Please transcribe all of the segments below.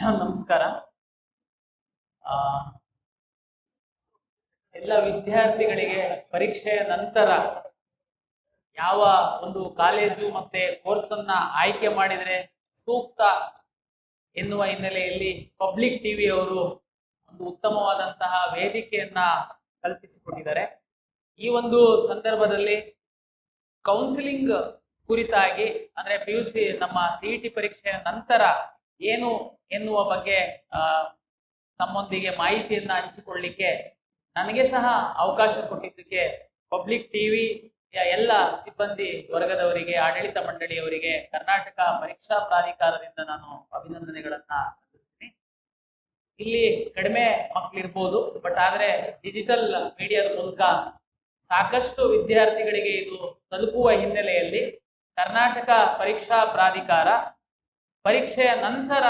ನಮಸ್ಕಾರ. ಆ, ಎಲ್ಲ ವಿದ್ಯಾರ್ಥಿಗಳಿಗೆ ಪರೀಕ್ಷೆಯ ನಂತರ ಯಾವ ಒಂದು ಕಾಲೇಜು ಮತ್ತೆ ಕೋರ್ಸ್ ಅನ್ನ ಆಯ್ಕೆ ಮಾಡಿದರೆ ಸೂಕ್ತ ಎನ್ನುವ ಹಿನ್ನೆಲೆಯಲ್ಲಿ ಪಬ್ಲಿಕ್ ಟಿವಿ ಅವರು ಒಂದು ಉತ್ತಮವಾದಂತಹ ವೇದಿಕೆಯನ್ನ ಕಲ್ಪಿಸಿಕೊಟ್ಟಿದ್ದಾರೆ. ಈ ಒಂದು ಸಂದರ್ಭದಲ್ಲಿ ಕೌನ್ಸಿಲಿಂಗ್ ಕುರಿತಾಗಿ ಅಂದ್ರೆ PUC ನಮ್ಮ CET ಪರೀಕ್ಷೆಯ ನಂತರ ಏನು ಎನ್ನುವ ಬಗ್ಗೆ ತಮ್ಮೊಂದಿಗೆ ಮಾಹಿತಿಯನ್ನ ಹಂಚಿಕೊಳ್ಳಿಕ್ಕೆ ನನಗೆ ಸಹ ಅವಕಾಶ ಕೊಟ್ಟಿದ್ದಕ್ಕೆ ಪಬ್ಲಿಕ್ ಟಿವಿ ಎಲ್ಲ ಸಿಬ್ಬಂದಿ ವರ್ಗದವರಿಗೆ, ಆಡಳಿತ ಮಂಡಳಿಯವರಿಗೆ, ಕರ್ನಾಟಕ ಪರೀಕ್ಷಾ ಪ್ರಾಧಿಕಾರದಿಂದ ನಾನು ಅಭಿನಂದನೆಗಳನ್ನ ಸಲ್ಲಿಸ್ತೀನಿ. ಇಲ್ಲಿ ಕಡಿಮೆ ಮಕ್ಕಳಿರ್ಬೋದು, ಬಟ್ ಆದ್ರೆ ಡಿಜಿಟಲ್ ಮೀಡಿಯಾದ ಮೂಲಕ ಸಾಕಷ್ಟು ವಿದ್ಯಾರ್ಥಿಗಳಿಗೆ ಇದು ತಲುಪುವ ಹಿನ್ನೆಲೆಯಲ್ಲಿ ಕರ್ನಾಟಕ ಪರೀಕ್ಷಾ ಪ್ರಾಧಿಕಾರ ಪರೀಕ್ಷೆಯ ನಂತರ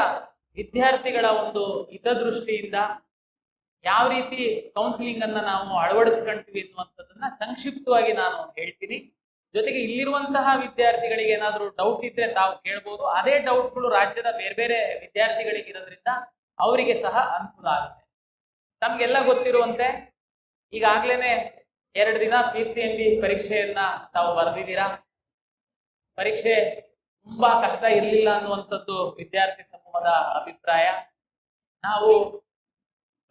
ವಿದ್ಯಾರ್ಥಿಗಳ ಒಂದು ಹಿತದೃಷ್ಟಿಯಿಂದ ಯಾವ ರೀತಿ ಕೌನ್ಸಿಲಿಂಗ್ ಅನ್ನ ನಾವು ಅಳವಡಿಸ್ಕೊಂತೀವಿ ಅನ್ನುವಂಥದ್ದನ್ನ ಸಂಕ್ಷಿಪ್ತವಾಗಿ ನಾನು ಹೇಳ್ತೀನಿ. ಜೊತೆಗೆ ಇಲ್ಲಿರುವಂತಹ ವಿದ್ಯಾರ್ಥಿಗಳಿಗೆ ಏನಾದರೂ ಡೌಟ್ ಇದ್ರೆ ತಾವು ಕೇಳ್ಬೋದು. ಅದೇ ಡೌಟ್ಗಳು ರಾಜ್ಯದ ಬೇರೆ ಬೇರೆ ವಿದ್ಯಾರ್ಥಿಗಳಿಗೆ ಇರೋದ್ರಿಂದ ಅವರಿಗೆ ಸಹ ಅನುಕೂಲ ಆಗುತ್ತೆ. ತಮ್ಗೆಲ್ಲ ಗೊತ್ತಿರುವಂತೆ ಈಗಾಗ್ಲೇನೆ 2 ದಿನ PCMB ಪರೀಕ್ಷೆಯನ್ನ ತಾವು ಬರೆದಿದ್ದೀರಾ. ಪರೀಕ್ಷೆ ತುಂಬಾ ಕಷ್ಟ ಇರಲಿಲ್ಲ ಅನ್ನುವಂಥದ್ದು ವಿದ್ಯಾರ್ಥಿ ಸಮೂಹದ ಅಭಿಪ್ರಾಯ. ನಾವು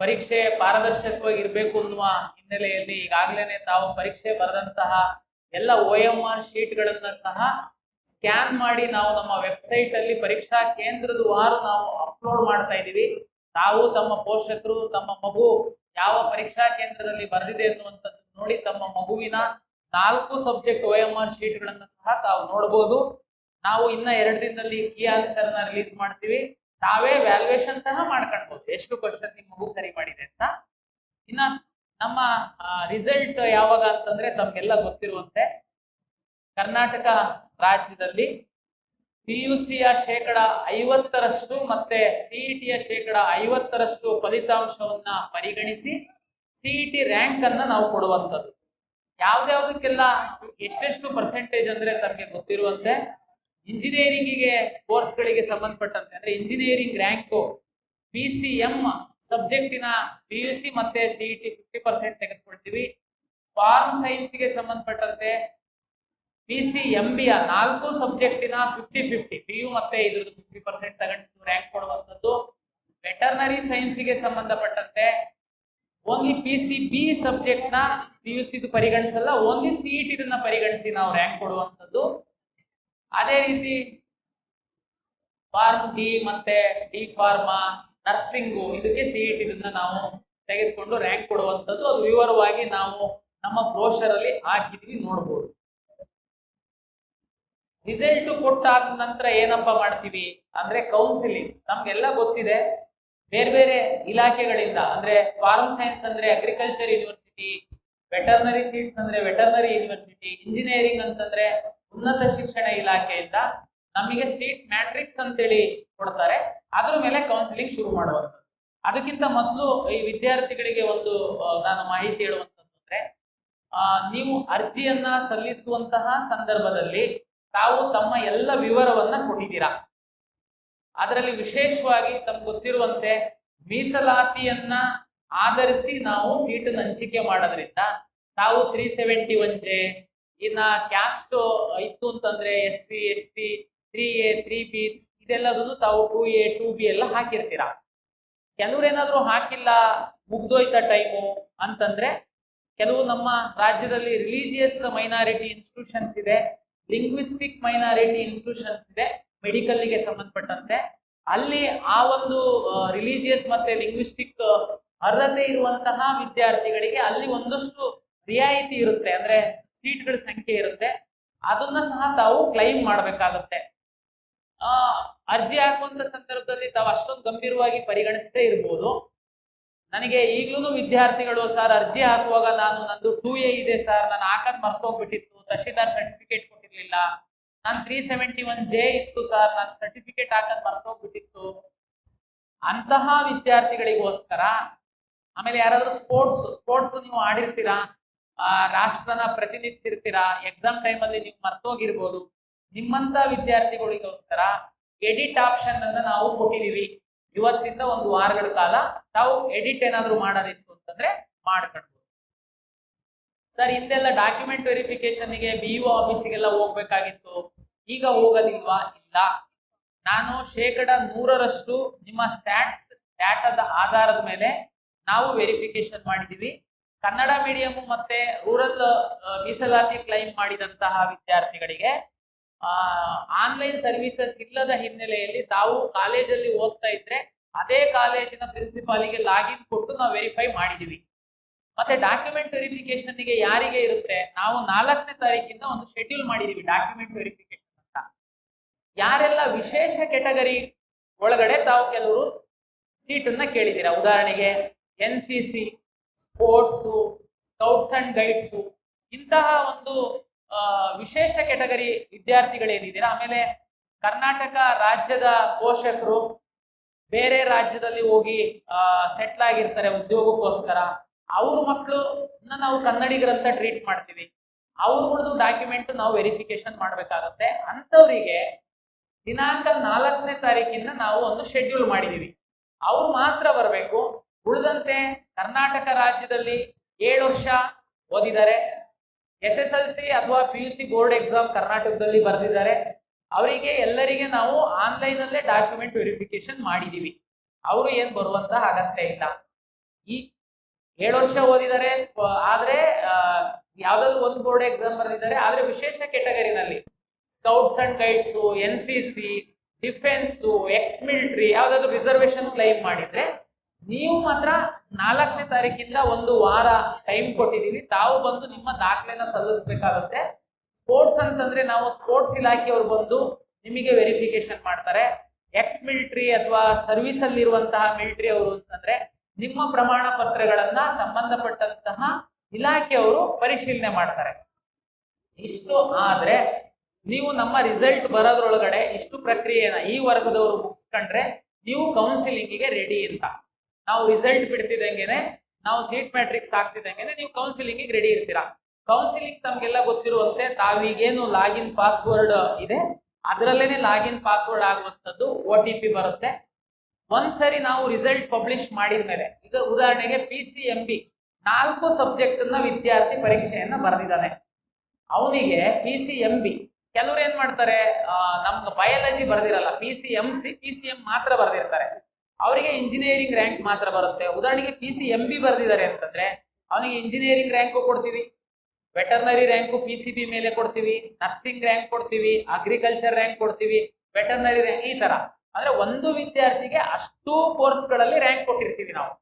ಪರೀಕ್ಷೆ ಪಾರದರ್ಶಕವಾಗಿ ಇರಬೇಕು ಅನ್ನುವ ಹಿನ್ನೆಲೆಯಲ್ಲಿ ಈಗಾಗಲೇ ತಾವು ಪರೀಕ್ಷೆ ಬರೆದಂತಹ ಎಲ್ಲ OMR ಶೀಟ್ಗಳನ್ನ ಸಹ ಸ್ಕ್ಯಾನ್ ಮಾಡಿ ನಾವು ನಮ್ಮ ವೆಬ್ಸೈಟ್ ಅಲ್ಲಿ ಪರೀಕ್ಷಾ ಕೇಂದ್ರದ ವಾರು ನಾವು ಅಪ್ಲೋಡ್ ಮಾಡ್ತಾ ಇದ್ದೀವಿ. ತಾವು ತಮ್ಮ ಪೋಷಕರು ತಮ್ಮ ಮಗು ಯಾವ ಪರೀಕ್ಷಾ ಕೇಂದ್ರದಲ್ಲಿ ಬರೆದಿದೆ ಅನ್ನುವಂಥದ್ದು ನೋಡಿ ತಮ್ಮ ಮಗುವಿನ 4 ಸಬ್ಜೆಕ್ಟ್ OMR ಶೀಟ್ಗಳನ್ನ ಸಹ ತಾವು ನೋಡಬಹುದು. ನಾವು ಇನ್ನ 2 ದಿನದಲ್ಲಿ ಕೀ ಆನ್ಸರ್ ನ ರಿಲೀಸ್ ಮಾಡ್ತೀವಿ. ತಾವೇ ವ್ಯಾಲ್ಯೂಯೇಷನ್ ಸಹ ಮಾಡ್ಕೊಳ್ಬಹುದು, ಎಷ್ಟು ಕ್ವಶನ್ ನಿಮ್ಮ ಮಗು ಸರಿ ಮಾಡಿದೆ ಅಂತ. ಇನ್ನ ನಮ್ಮ ರಿಸಲ್ಟ್ ಯಾವಾಗ ಅಂತಂದ್ರೆ ತಮ್ಗೆಲ್ಲ ಗೊತ್ತಿರುವಂತೆ ಕರ್ನಾಟಕ ರಾಜ್ಯದಲ್ಲಿ PUCಯ 50% ಮತ್ತೆ CETಯ 50% ಫಲಿತಾಂಶವನ್ನ ಪರಿಗಣಿಸಿ CET ರ್ಯಾಂಕ್ ಅನ್ನ ನಾವು ಕೊಡುವಂಥದ್ದು. ಯಾವ್ದಾವ್ದಕ್ಕೆಲ್ಲ ಎಷ್ಟೆಷ್ಟು ಪರ್ಸೆಂಟೇಜ್ ಅಂದ್ರೆ ತಮಗೆ ಗೊತ್ತಿರುವಂತೆ ಇಂಜಿನಿಯರಿಂಗಿಗೆ ಕೋರ್ಸ್ಗಳಿಗೆ ಸಂಬಂಧಪಟ್ಟಂತೆ ಅಂದ್ರೆ ಇಂಜಿನಿಯರಿಂಗ್ ರ್ಯಾಂಕು PCM ಸಬ್ಜೆಕ್ಟಿನ PUC ಮತ್ತೆ CET 50% ತೆಗೆದುಕೊಳ್ತೀವಿ. ಫಾರ್ಮ್ ಸೈನ್ಸ್ಗೆ ಸಂಬಂಧಪಟ್ಟಂತೆ PCMBಯ 4 ಸಬ್ಜೆಕ್ಟಿನ 50-50 PU ಮತ್ತೆ ಇದ್ರದ್ದು 50% ತಗೊಂಡು ರ್ಯಾಂಕ್ ಕೊಡುವಂಥದ್ದು. ವೆಟರ್ನರಿ ಸೈನ್ಸ್ಗೆ ಸಂಬಂಧಪಟ್ಟಂತೆ ಓನ್ಲಿ PCB ಸಬ್ಜೆಕ್ಟ್ ನ PUC ಪರಿಗಣಿಸಲ್ಲ, ಓನ್ಲಿ CET ಪರಿಗಣಿಸಿ ನಾವು ರ್ಯಾಂಕ್ ಕೊಡುವಂಥದ್ದು. ಅದೇ ರೀತಿ ಫಾರ್ಮ್ ಡಿ ಮತ್ತೆ ಡಿ ಫಾರ್ಮಾ ನರ್ಸಿಂಗು ಇದಕ್ಕೆ CET ನಾವು ತೆಗೆದುಕೊಂಡು ರ್ಯಾಂಕ್ ಕೊಡುವಂಥದ್ದು. ಅದು ವಿವರವಾಗಿ ನಾವು ನಮ್ಮ ಬ್ರೋಷರ್ ಅಲ್ಲಿ ಹಾಕಿದ್ವಿ, ನೋಡ್ಬೋದು. ರಿಸಲ್ಟ್ ಕೊಟ್ಟಾದ ನಂತರ ಏನಪ್ಪ ಮಾಡ್ತೀವಿ ಅಂದ್ರೆ ಕೌನ್ಸಿಲಿಂಗ್. ನಮ್ಗೆಲ್ಲ ಗೊತ್ತಿದೆ ಬೇರೆ ಬೇರೆ ಇಲಾಖೆಗಳಿಂದ ಅಂದ್ರೆ ಫಾರ್ಮ್ ಸೈನ್ಸ್ ಅಂದ್ರೆ ಅಗ್ರಿಕಲ್ಚರ್ ಯೂನಿವರ್ಸಿಟಿ, ವೆಟರ್ನರಿ ಸೀಟ್ಸ್ ಅಂದ್ರೆ ವೆಟರ್ನರಿ ಯೂನಿವರ್ಸಿಟಿ, ಇಂಜಿನಿಯರಿಂಗ್ ಅಂತಂದ್ರೆ ಉನ್ನತ ಶಿಕ್ಷಣ ಇಲಾಖೆಯಿಂದ ನಮಗೆ ಸೀಟ್ ಮ್ಯಾಟ್ರಿಕ್ಸ್ ಅಂತೇಳಿ ಕೊಡ್ತಾರೆ. ಅದ್ರ ಮೇಲೆ ಕೌನ್ಸಿಲಿಂಗ್ ಶುರು ಮಾಡುವಂಥದ್ದು. ಅದಕ್ಕಿಂತ ಮೊದಲು ಈ ವಿದ್ಯಾರ್ಥಿಗಳಿಗೆ ಒಂದು ನಾನು ಮಾಹಿತಿ ಹೇಳುವಂಥದ್ದು ಅಂದ್ರೆ ನೀವು ಅರ್ಜಿಯನ್ನ ಸಲ್ಲಿಸುವಂತಹ ಸಂದರ್ಭದಲ್ಲಿ ತಾವು ತಮ್ಮ ಎಲ್ಲ ವಿವರವನ್ನ ಕೊಟ್ಟಿದ್ದೀರಾ. ಅದರಲ್ಲಿ ವಿಶೇಷವಾಗಿ ತಮ್ಗೆ ಗೊತ್ತಿರುವಂತೆ ಮೀಸಲಾತಿಯನ್ನ ಆಧರಿಸಿ ನಾವು ಸೀಟನ್ನು ಹಂಚಿಕೆ ಮಾಡೋದ್ರಿಂದ ತಾವು 371J ಇನ್ನ ಕ್ಯಾಸ್ಟ್ ಇತ್ತು ಅಂತಂದ್ರೆ SC ST 3A 3B ಇದೆಲ್ಲದನ್ನು ತಾವು 2A 2B ಎಲ್ಲ ಹಾಕಿರ್ತೀರಾ. ಕೆಲವ್ರೇನಾದ್ರೂ ಹಾಕಿಲ್ಲ, ಮುಗ್ದೋಯ್ತ ಟೈಮು ಅಂತಂದ್ರೆ ಕೆಲವು ನಮ್ಮ ರಾಜ್ಯದಲ್ಲಿ ರಿಲಿಜಿಯಸ್ ಮೈನಾರಿಟಿ ಇನ್ಸ್ಟಿಟ್ಯೂಷನ್ಸ್ ಇದೆ, ಲಿಂಗ್ವಿಸ್ಟಿಕ್ ಮೈನಾರಿಟಿ ಇನ್ಸ್ಟಿಟ್ಯೂಷನ್ಸ್ ಇದೆ ಮೆಡಿಕಲ್ಗೆ ಸಂಬಂಧಪಟ್ಟಂತೆ. ಅಲ್ಲಿ ಆ ಒಂದು ರಿಲಿಜಿಯಸ್ ಮತ್ತೆ ಲಿಂಗ್ವಿಸ್ಟಿಕ್ ಅರ್ಹತೆ ಇರುವಂತಹ ವಿದ್ಯಾರ್ಥಿಗಳಿಗೆ ಅಲ್ಲಿ ಒಂದಷ್ಟು ರಿಯಾಯಿತಿ ಇರುತ್ತೆ, ಅಂದ್ರೆ ಸೀಟ್ಗಳ ಸಂಖ್ಯೆ ಇರುತ್ತೆ. ಅದನ್ನ ಸಹ ತಾವು ಕ್ಲೈಮ್ ಮಾಡಬೇಕಾಗುತ್ತೆ. ಅರ್ಜಿ ಹಾಕುವಂತ ಸಂದರ್ಭದಲ್ಲಿ ತಾವು ಅಷ್ಟೊಂದು ಗಂಭೀರವಾಗಿ ಪರಿಗಣಿಸದೇ ಇರ್ಬೋದು. ನನಗೆ ಈಗಲೂ ವಿದ್ಯಾರ್ಥಿಗಳು ಸರ್ ಅರ್ಜಿ ಹಾಕುವಾಗ ನಂದು 2A ಇದೆ ಸರ್, ನಾನು ಹಾಕದ್ ಮರ್ತೋಗ್ಬಿಟ್ಟಿತ್ತು, ತಹಶೀಲ್ದಾರ್ ಸರ್ಟಿಫಿಕೇಟ್ ಕೊಟ್ಟಿರ್ಲಿಲ್ಲ, ನಾನು 371J ಇತ್ತು ಸರ್, ನಾನು ಸರ್ಟಿಫಿಕೇಟ್ ಹಾಕದ್ ಮರ್ತೋಗ್ಬಿಟ್ಟಿತ್ತು ಅಂತಹ ವಿದ್ಯಾರ್ಥಿಗಳಿಗೋಸ್ಕರ. ಆಮೇಲೆ ಯಾರಾದ್ರೂ ಸ್ಪೋರ್ಟ್ಸ್ ನೀವು ಆಡಿರ್ತೀರಾ, ರಾಷ್ಟ್ರನ ಪ್ರತಿನಿಧಿಸಿರ್ತೀರಾ, ಎಕ್ಸಾಮ್ ಟೈಮಲ್ಲಿ ನೀವು ಮರ್ತೋಗಿರ್ಬೋದು. ನಿಮ್ಮಂತ ವಿದ್ಯಾರ್ಥಿಗಳಿಗೋಸ್ಕರ ಎಡಿಟ್ ಆಪ್ಷನ್ ಅನ್ನ ನಾವು ಕೊಟ್ಟಿದೀವಿ. ಇವತ್ತಿಂದ ಒಂದು ವಾರಗಳ ಕಾಲ ತಾವು ಎಡಿಟ್ ಏನಾದ್ರು ಮಾಡೋದಿತ್ತು ಅಂತಂದ್ರೆ ಮಾಡ್ಕೊಳ್ಬೋದು. ಸರ್ ಹಿಂದೆಲ್ಲ ಡಾಕ್ಯುಮೆಂಟ್ ವೆರಿಫಿಕೇಶನ್ಗೆ BO ಆಫೀಸಿಗೆಲ್ಲ ಹೋಗ್ಬೇಕಾಗಿತ್ತು, ಈಗ ಹೋಗೋದಿಲ್ವಾ? ಇಲ್ಲ, ನಾನು 100% ನಿಮ್ಮ ಸ್ಟ್ಯಾಟ್ಸ್ ಡಾಟಾದ ಆಧಾರದ ಮೇಲೆ ನಾವು ವೆರಿಫಿಕೇಶನ್ ಮಾಡಿದೀವಿ. ಕನ್ನಡ ಮೀಡಿಯಂ ಮತ್ತೆ ರೂರಲ್ ಮೀಸಲಾತಿ ಕ್ಲೈಮ್ ಮಾಡಿದಂತಹ ವಿದ್ಯಾರ್ಥಿಗಳಿಗೆ ಆನ್ಲೈನ್ ಸರ್ವಿಸಸ್ ಇಲ್ಲದ ಹಿನ್ನೆಲೆಯಲ್ಲಿ ತಾವು ಕಾಲೇಜಲ್ಲಿ ಓದ್ತಾ ಇದ್ರೆ ಅದೇ ಕಾಲೇಜಿನ ಪ್ರಿನ್ಸಿಪಾಲಿಗೆ ಲಾಗಿನ್ ಕೊಟ್ಟು ನಾವು ವೆರಿಫೈ ಮಾಡಿದೀವಿ. ಮತ್ತೆ ಡಾಕ್ಯುಮೆಂಟ್ ವೆರಿಫಿಕೇಶನ್ಗೆ ಯಾರಿಗೆ ಇರುತ್ತೆ, ನಾವು 4ನೇ ತಾರೀಕಿಂದ ಒಂದು ಶೆಡ್ಯೂಲ್ ಮಾಡಿದೀವಿ ಡಾಕ್ಯುಮೆಂಟ್ ವೆರಿಫಿಕೇಶನ್ ಅಂತ. ಯಾರೆಲ್ಲ ವಿಶೇಷ ಕೆಟಗರಿ ಒಳಗಡೆ ತಾವು ಕೆಲವರು ಸೀಟನ್ನ ಕೇಳಿದ್ದೀರಾ, ಉದಾಹರಣೆಗೆ NCC, sports, scouts and guides, ಇಂತಹ ಒಂದು ವಿಶೇಷ ಕೆಟಗರಿ ವಿದ್ಯಾರ್ಥಿಗಳೇನಿದ್ದೀರಾ, ಆಮೇಲೆ ಕರ್ನಾಟಕ ರಾಜ್ಯದ ಪೋಷಕರು ಬೇರೆ ರಾಜ್ಯದಲ್ಲಿ ಹೋಗಿ ಸೆಟ್ಲ್ ಆಗಿರ್ತಾರೆ ಉದ್ಯೋಗಕ್ಕೋಸ್ಕರ, ಅವ್ರ ಮಕ್ಕಳು ನಾವು ಕನ್ನಡಿಗರಂತ ಟ್ರೀಟ್ ಮಾಡ್ತೀವಿ, ಅವ್ರದ್ದು ಡಾಕ್ಯುಮೆಂಟ್ ನಾವು ವೆರಿಫಿಕೇಶನ್ ಮಾಡ್ಬೇಕಾಗತ್ತೆ. ಅಂಥವರಿಗೆ ದಿನಾಂಕ 4ನೇ ತಾರೀಕಿಂದ ನಾವು ಒಂದು ಶೆಡ್ಯೂಲ್ ಮಾಡಿದೀವಿ, ಅವ್ರು ಮಾತ್ರ ಬರಬೇಕು. ಉಳಿದಂತೆ ಕರ್ನಾಟಕ ರಾಜ್ಯದಲ್ಲಿ 7 ವರ್ಷ ಓದಿದ್ದಾರೆ, SSLC ಅಥವಾ PUC ಬೋರ್ಡ್ ಎಕ್ಸಾಮ್ ಕರ್ನಾಟಕದಲ್ಲಿ ಬರೆದಿದ್ದಾರೆ, ಅವರಿಗೆ ಎಲ್ಲರಿಗೆ ನಾವು ಆನ್ಲೈನ್ ಅಲ್ಲೇ ಡಾಕ್ಯುಮೆಂಟ್ ವೆರಿಫಿಕೇಶನ್ ಮಾಡಿದೀವಿ. ಅವರು ಏನ್ ಬರುವಂತ ಅಗತ್ಯ ಇಲ್ಲ. ಈ 7 ವರ್ಷ ಓದಿದ್ದಾರೆ, ಆದ್ರೆ ಯಾವ್ದಾದ್ರು ಒಂದು ಬೋರ್ಡ್ ಎಕ್ಸಾಮ್ ಬರೆದಿದ್ದಾರೆ, ಆದ್ರೆ ವಿಶೇಷ ಕೆಟಗರಿನಲ್ಲಿ scouts and guides, NCC, defence, ex military ಯಾವ್ದಾದ್ರು ರಿಸರ್ವೇಶನ್ ಕ್ಲೈಮ್ ಮಾಡಿದ್ರೆ ನೀವು ಮಾತ್ರ 4ನೇ ತಾರೀಕಿಂದ ಒಂದು ವಾರ ಟೈಮ್ ಕೊಟ್ಟಿದೀವಿ, ತಾವು ಬಂದು ನಿಮ್ಮ ದಾಖಲೆನ ಸಲ್ಲಿಸಬೇಕಾಗುತ್ತೆ. ಸ್ಪೋರ್ಟ್ಸ್ ಅಂತಂದ್ರೆ ನಾವು ಸ್ಪೋರ್ಟ್ಸ್ ಇಲಾಖೆಯವರು ಬಂದು ನಿಮಗೆ ವೆರಿಫಿಕೇಶನ್ ಮಾಡ್ತಾರೆ. ಎಕ್ಸ್ ಮಿಲಿಟರಿ ಅಥವಾ ಸರ್ವಿಸ್ ಅಲ್ಲಿರುವಂತಹ ಮಿಲಿಟರಿ ಅವರು ಅಂತಂದ್ರೆ ನಿಮ್ಮ ಪ್ರಮಾಣ ಪತ್ರಗಳನ್ನ ಸಂಬಂಧಪಟ್ಟಂತಹ ಇಲಾಖೆಯವರು ಪರಿಶೀಲನೆ ಮಾಡ್ತಾರೆ. ಇಷ್ಟು ಆದ್ರೆ ನೀವು ನಮ್ಮ ರಿಸಲ್ಟ್ ಬರೋದ್ರೊಳಗಡೆ ಇಷ್ಟು ಪ್ರಕ್ರಿಯೆನ ಈ ವರ್ಗದವರು ಮುಗಿಸ್ಕೊಂಡ್ರೆ ನೀವು ಕೌನ್ಸಿಲಿಂಗಿಗೆ ರೆಡಿ ಅಂತ. ನಾವು ರಿಸಲ್ಟ್ ಬಿಡ್ತಿದ್ದಂಗೆನೆ, ನಾವು ಸೀಟ್ ಮ್ಯಾಟ್ರಿಕ್ಸ್ ಹಾಕ್ತಿದ್ದಂಗೆನೆ ನೀವು ಕೌನ್ಸಿಲಿಂಗಿಗೆ ರೆಡಿ ಇರ್ತೀರಾ. ಕೌನ್ಸಿಲಿಂಗ್ ತಮ್ಗೆಲ್ಲ ಗೊತ್ತಿರುವಂತೆ ತಾವೀಗೇನು ಲಾಗಿನ್ ಪಾಸ್ವರ್ಡ್ ಇದೆ ಅದರಲ್ಲೇನೆ ಲಾಗಿನ್ ಪಾಸ್ವರ್ಡ್ ಆಗುವಂಥದ್ದು OTP ಬರುತ್ತೆ. ಒಂದ್ಸರಿ ನಾವು ರಿಸಲ್ಟ್ ಪಬ್ಲಿಷ್ ಮಾಡಿದ್ಮೇಲೆ, ಈಗ ಉದಾಹರಣೆಗೆ PCMB 4 ಸಬ್ಜೆಕ್ಟ್ ಅನ್ನ ವಿದ್ಯಾರ್ಥಿ ಪರೀಕ್ಷೆಯನ್ನ ಬರೆದಿದ್ದಾನೆ, ಅವನಿಗೆ PCMB ಕೆಲವ್ರು ಏನ್ ಮಾಡ್ತಾರೆ, ನಮ್ಗೆ ಬಯಾಲಜಿ ಬರ್ದಿರಲ್ಲ, PCMC PCM ಮಾತ್ರ ಬರ್ದಿರ್ತಾರೆ, ಅವರಿಗೆ ಇಂಜಿನಿಯರಿಂಗ್ ರ್ಯಾಂಕ್ ಮಾತ್ರ ಬರುತ್ತೆ. ಉದಾಹರಣೆಗೆ PCMB ಬರ್ದಿದ್ದಾರೆ ಅಂತಂದ್ರೆ ಅವನಿಗೆ ಇಂಜಿನಿಯರಿಂಗ್ ರ್ಯಾಂಕು ಕೊಡ್ತೀವಿ, ವೆಟರ್ನರಿ ರ್ಯಾಂಕು PCB ಮೇಲೆ ಕೊಡ್ತೀವಿ, ನರ್ಸಿಂಗ್ ರ್ಯಾಂಕ್ ಕೊಡ್ತೀವಿ, ಅಗ್ರಿಕಲ್ಚರ್ ರ್ಯಾಂಕ್ ಕೊಡ್ತೀವಿ, ವೆಟರ್ನರಿ ರ್ಯಾಂಕ್, ಈ ತರ. ಅಂದ್ರೆ ಒಂದು ವಿದ್ಯಾರ್ಥಿಗೆ ಅಷ್ಟು ಕೋರ್ಸ್ಗಳಲ್ಲಿ ರ್ಯಾಂಕ್ ಕೊಟ್ಟಿರ್ತೀವಿ ನಾವು.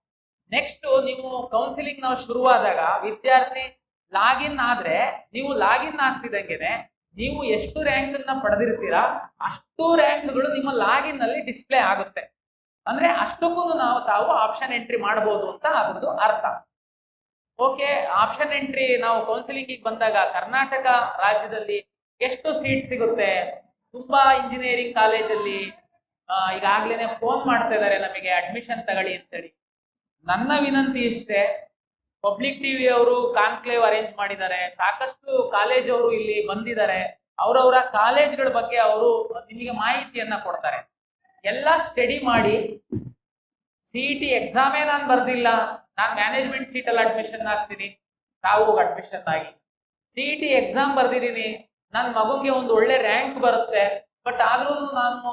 ನೆಕ್ಸ್ಟ್ ನೀವು ಕೌನ್ಸಿಲಿಂಗ್ ನಾವು ಶುರುವಾದಾಗ ವಿದ್ಯಾರ್ಥಿ ಲಾಗಿನ್ ಆದ್ರೆ, ನೀವು ಲಾಗಿನ್ ಆಗ್ತಿದ್ದಂಗೆನೆ ನೀವು ಎಷ್ಟು ರ್ಯಾಂಕ್ ಅನ್ನ ಪಡೆದಿರ್ತೀರಾ ಅಷ್ಟು ರ್ಯಾಂಕ್ಗಳು ನಿಮ್ಮ ಲಾಗಿನ್ ಅಲ್ಲಿ ಡಿಸ್ಪ್ಲೇ ಆಗುತ್ತೆ. ಅಂದ್ರೆ ಅಷ್ಟಕ್ಕೂ ತಾವು ಆಪ್ಷನ್ ಎಂಟ್ರಿ ಮಾಡಬಹುದು ಅಂತ ಅದ್ರದ್ದು ಅರ್ಥ. ಓಕೆ, ಆಪ್ಷನ್ ಎಂಟ್ರಿ ನಾವು ಕೌನ್ಸಿಲಿಂಗ್ ಬಂದಾಗ ಕರ್ನಾಟಕ ರಾಜ್ಯದಲ್ಲಿ ಎಷ್ಟು ಸೀಟ್ ಸಿಗುತ್ತೆ? ತುಂಬಾ ಇಂಜಿನಿಯರಿಂಗ್ ಕಾಲೇಜಲ್ಲಿ ಈಗಾಗ್ಲೇನೆ ಫೋನ್ ಮಾಡ್ತಾ ಇದ್ದಾರೆ ನಮಗೆ ಅಡ್ಮಿಷನ್ ತಗೊಳ್ಳಿ ಅಂತೇಳಿ. ನನ್ನ ವಿನಂತಿ ಇಷ್ಟೇ, ಪಬ್ಲಿಕ್ ಟಿವಿ ಅವರು ಕಾನ್ಕ್ಲೇವ್ ಅರೇಂಜ್ ಮಾಡಿದ್ದಾರೆ, ಸಾಕಷ್ಟು ಕಾಲೇಜ್ ಅವರು ಇಲ್ಲಿ ಬಂದಿದ್ದಾರೆ, ಅವರವರ ಕಾಲೇಜ್ಗಳ ಬಗ್ಗೆ ಅವರು ನಿಮಗೆ ಮಾಹಿತಿಯನ್ನ ಕೊಡ್ತಾರೆ. ಎಲ್ಲ ಸ್ಟಡಿ ಮಾಡಿ, CET ಎಕ್ಸಾಮೇ ನಾನು ಬರ್ದಿಲ್ಲ, ನಾನು ಮ್ಯಾನೇಜ್ಮೆಂಟ್ ಸೀಟಲ್ಲಿ ಅಡ್ಮಿಷನ್ ಆಗ್ತೀನಿ, ತಾವು ಅಡ್ಮಿಷನ್ ಆಗಿ. CET ಎಕ್ಸಾಮ್ ಬರ್ದಿದ್ದೀನಿ, ನನ್ನ ಮಗುಗೆ ಒಂದು ಒಳ್ಳೆ ರ್ಯಾಂಕ್ ಬರುತ್ತೆ, ಬಟ್ ಆದ್ರೂ ನಾನು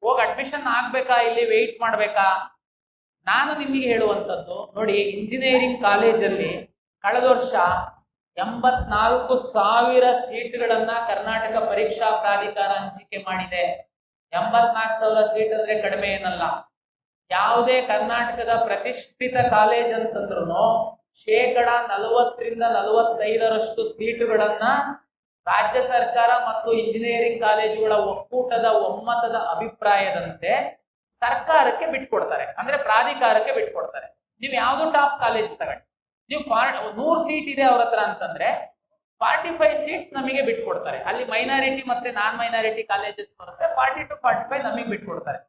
ಹೋಗಿ ಅಡ್ಮಿಷನ್ ಆಗ್ಬೇಕಾ, ಇಲ್ಲಿ ವೆಯ್ಟ್ ಮಾಡ್ಬೇಕಾ? ನಾನು ನಿಮಗೆ ಹೇಳುವಂಥದ್ದು ನೋಡಿ, ಇಂಜಿನಿಯರಿಂಗ್ ಕಾಲೇಜಲ್ಲಿ ಕಳೆದ ವರ್ಷ 84,000 ಸೀಟ್ಗಳನ್ನ ಕರ್ನಾಟಕ ಪರೀಕ್ಷಾ ಪ್ರಾಧಿಕಾರ ಹಂಚಿಕೆ ಮಾಡಿದೆ. 84,000 ಸೀಟ್ ಅಂದ್ರೆ ಕಡಿಮೆ ಏನಲ್ಲ. ಯಾವುದೇ ಕರ್ನಾಟಕದ ಪ್ರತಿಷ್ಠಿತ ಕಾಲೇಜ್ ಅಂತಂದ್ರು 40% 45% ಸೀಟುಗಳನ್ನ ರಾಜ್ಯ ಸರ್ಕಾರ ಮತ್ತು ಇಂಜಿನಿಯರಿಂಗ್ ಕಾಲೇಜುಗಳ ಒಕ್ಕೂಟದ ಒಮ್ಮತದ ಅಭಿಪ್ರಾಯದಂತೆ ಸರ್ಕಾರಕ್ಕೆ ಬಿಟ್ಕೊಡ್ತಾರೆ, ಅಂದ್ರೆ ಪ್ರಾಧಿಕಾರಕ್ಕೆ ಬಿಟ್ಕೊಡ್ತಾರೆ. ನೀವು ಯಾವ್ದು ಟಾಪ್ ಕಾಲೇಜ್ ತಗೊಳ್ಳಿ, ನೀವು 100 ಸೀಟ್ ಇದೆ ಅವ್ರ ಹತ್ರ ಅಂತಂದ್ರೆ 45 ಸೀಟ್ಸ್ ನಮಗೆ ಬಿಟ್ಕೊಡ್ತಾರೆ. ಅಲ್ಲಿ ಮೈನಾರಿಟಿ ಮತ್ತೆ ನಾನ್ ಮೈನಾರಿಟಿ ಕಾಲೇಜಸ್ ಬರುತ್ತೆ, 40 to 45 ನಮಗೆ ಬಿಟ್ಕೊಡ್ತಾರೆ.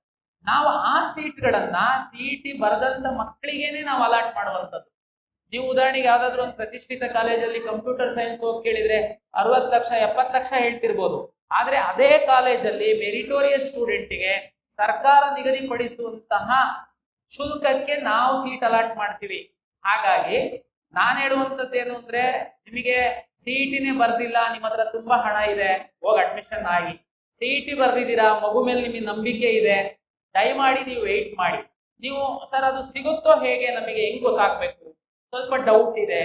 ನಾವು ಆ ಸೀಟ್ಗಳನ್ನ CET ಬರೆದಂತ ಮಕ್ಕಳಿಗೇನೆ ನಾವು ಅಲಾಟ್ ಮಾಡುವಂಥದ್ದು. ನೀವು ಉದಾಹರಣೆಗೆ ಯಾವ್ದಾದ್ರು ಒಂದು ಪ್ರತಿಷ್ಠಿತ ಕಾಲೇಜಲ್ಲಿ ಕಂಪ್ಯೂಟರ್ ಸೈನ್ಸ್ ಹೋಗಿ ಕೇಳಿದ್ರೆ 60 ಲಕ್ಷ 70 ಲಕ್ಷ ಹೇಳ್ತಿರ್ಬೋದು, ಆದ್ರೆ ಅದೇ ಕಾಲೇಜಲ್ಲಿ ಮೆರಿಟೋರಿಯಸ್ ಸ್ಟೂಡೆಂಟ್ಗೆ ಸರ್ಕಾರ ನಿಗದಿಪಡಿಸುವಂತಹ ಶುಲ್ಕಕ್ಕೆ ನಾವು ಸೀಟ್ ಅಲಾಟ್ ಮಾಡ್ತೀವಿ. ಹಾಗಾಗಿ ನಾನು ಹೇಳುವಂಥದ್ದು ಏನು ಅಂದ್ರೆ, ನಿಮಗೆ ಸಿಇಟಿನೇ ಬರ್ದಿಲ್ಲ, ನಿಮ್ಮ ಹತ್ರ ತುಂಬಾ ಹಣ ಇದೆ, ಹೋಗಿ ಅಡ್ಮಿಷನ್ ಆಗಿ. ಸಿಇಟಿ ಬರ್ದಿದ್ದೀರಾ, ಮಗು ಮೇಲೆ ನಿಮಗೆ ನಂಬಿಕೆ ಇದೆ, ದಯಮಾಡಿ ನೀವು ವೆಯ್ಟ್ ಮಾಡಿ. ನೀವು ಸರ್ ಅದು ಸಿಗುತ್ತೋ ಹೇಗೆ, ನಮಗೆ ಹೆಂಗ್ ಗೊತ್ತಾಗ್ಬೇಕು, ಸ್ವಲ್ಪ ಡೌಟ್ ಇದೆ.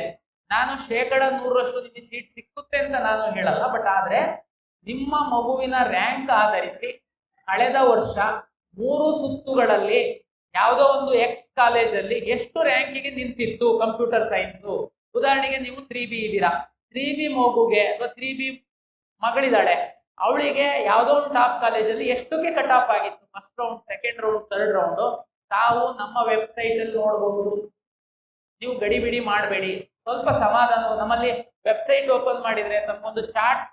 ನಾನು 100% ನಿಮಗೆ ಸೀಟ್ ಸಿಕ್ಕುತ್ತೆ ಅಂತ ನಾನು ಹೇಳಲ್ಲ, ಬಟ್ ಆದ್ರೆ ನಿಮ್ಮ ಮಗುವಿನ ರ್ಯಾಂಕ್ ಆಧರಿಸಿ ಕಳೆದ ವರ್ಷ 3 ಸುತ್ತುಗಳಲ್ಲಿ ಯಾವುದೋ ಒಂದು ಎಕ್ಸ್ ಕಾಲೇಜಲ್ಲಿ ಎಷ್ಟು ರ್ಯಾಂಕಿಗೆ ನಿಂತಿತ್ತು ಕಂಪ್ಯೂಟರ್ ಸೈನ್ಸ್. ಉದಾಹರಣೆಗೆ ನೀವು 3B ಇದ್ದೀರಾ, 3B ಮಗುಗೆ ಅಥವಾ 3B ಮಗಳಿದ್ದಾಳೆ, ಅವಳಿಗೆ ಯಾವುದೋ ಒಂದು ಟಾಪ್ ಕಾಲೇಜಲ್ಲಿ ಎಷ್ಟಕ್ಕೆ ಕಟ್ ಆಫ್ ಆಗಿತ್ತು, first round, second round, third round, ತಾವು ನಮ್ಮ ವೆಬ್ಸೈಟ್ ಅಲ್ಲಿ ನೋಡಬಹುದು. ನೀವು ಗಡಿಬಿಡಿ ಮಾಡಬೇಡಿ, ಸ್ವಲ್ಪ ಸಮಾಧಾನ. ನಮ್ಮಲ್ಲಿ ವೆಬ್ಸೈಟ್ ಓಪನ್ ಮಾಡಿದ್ರೆ ನಮಗೊಂದು ಚಾಟ್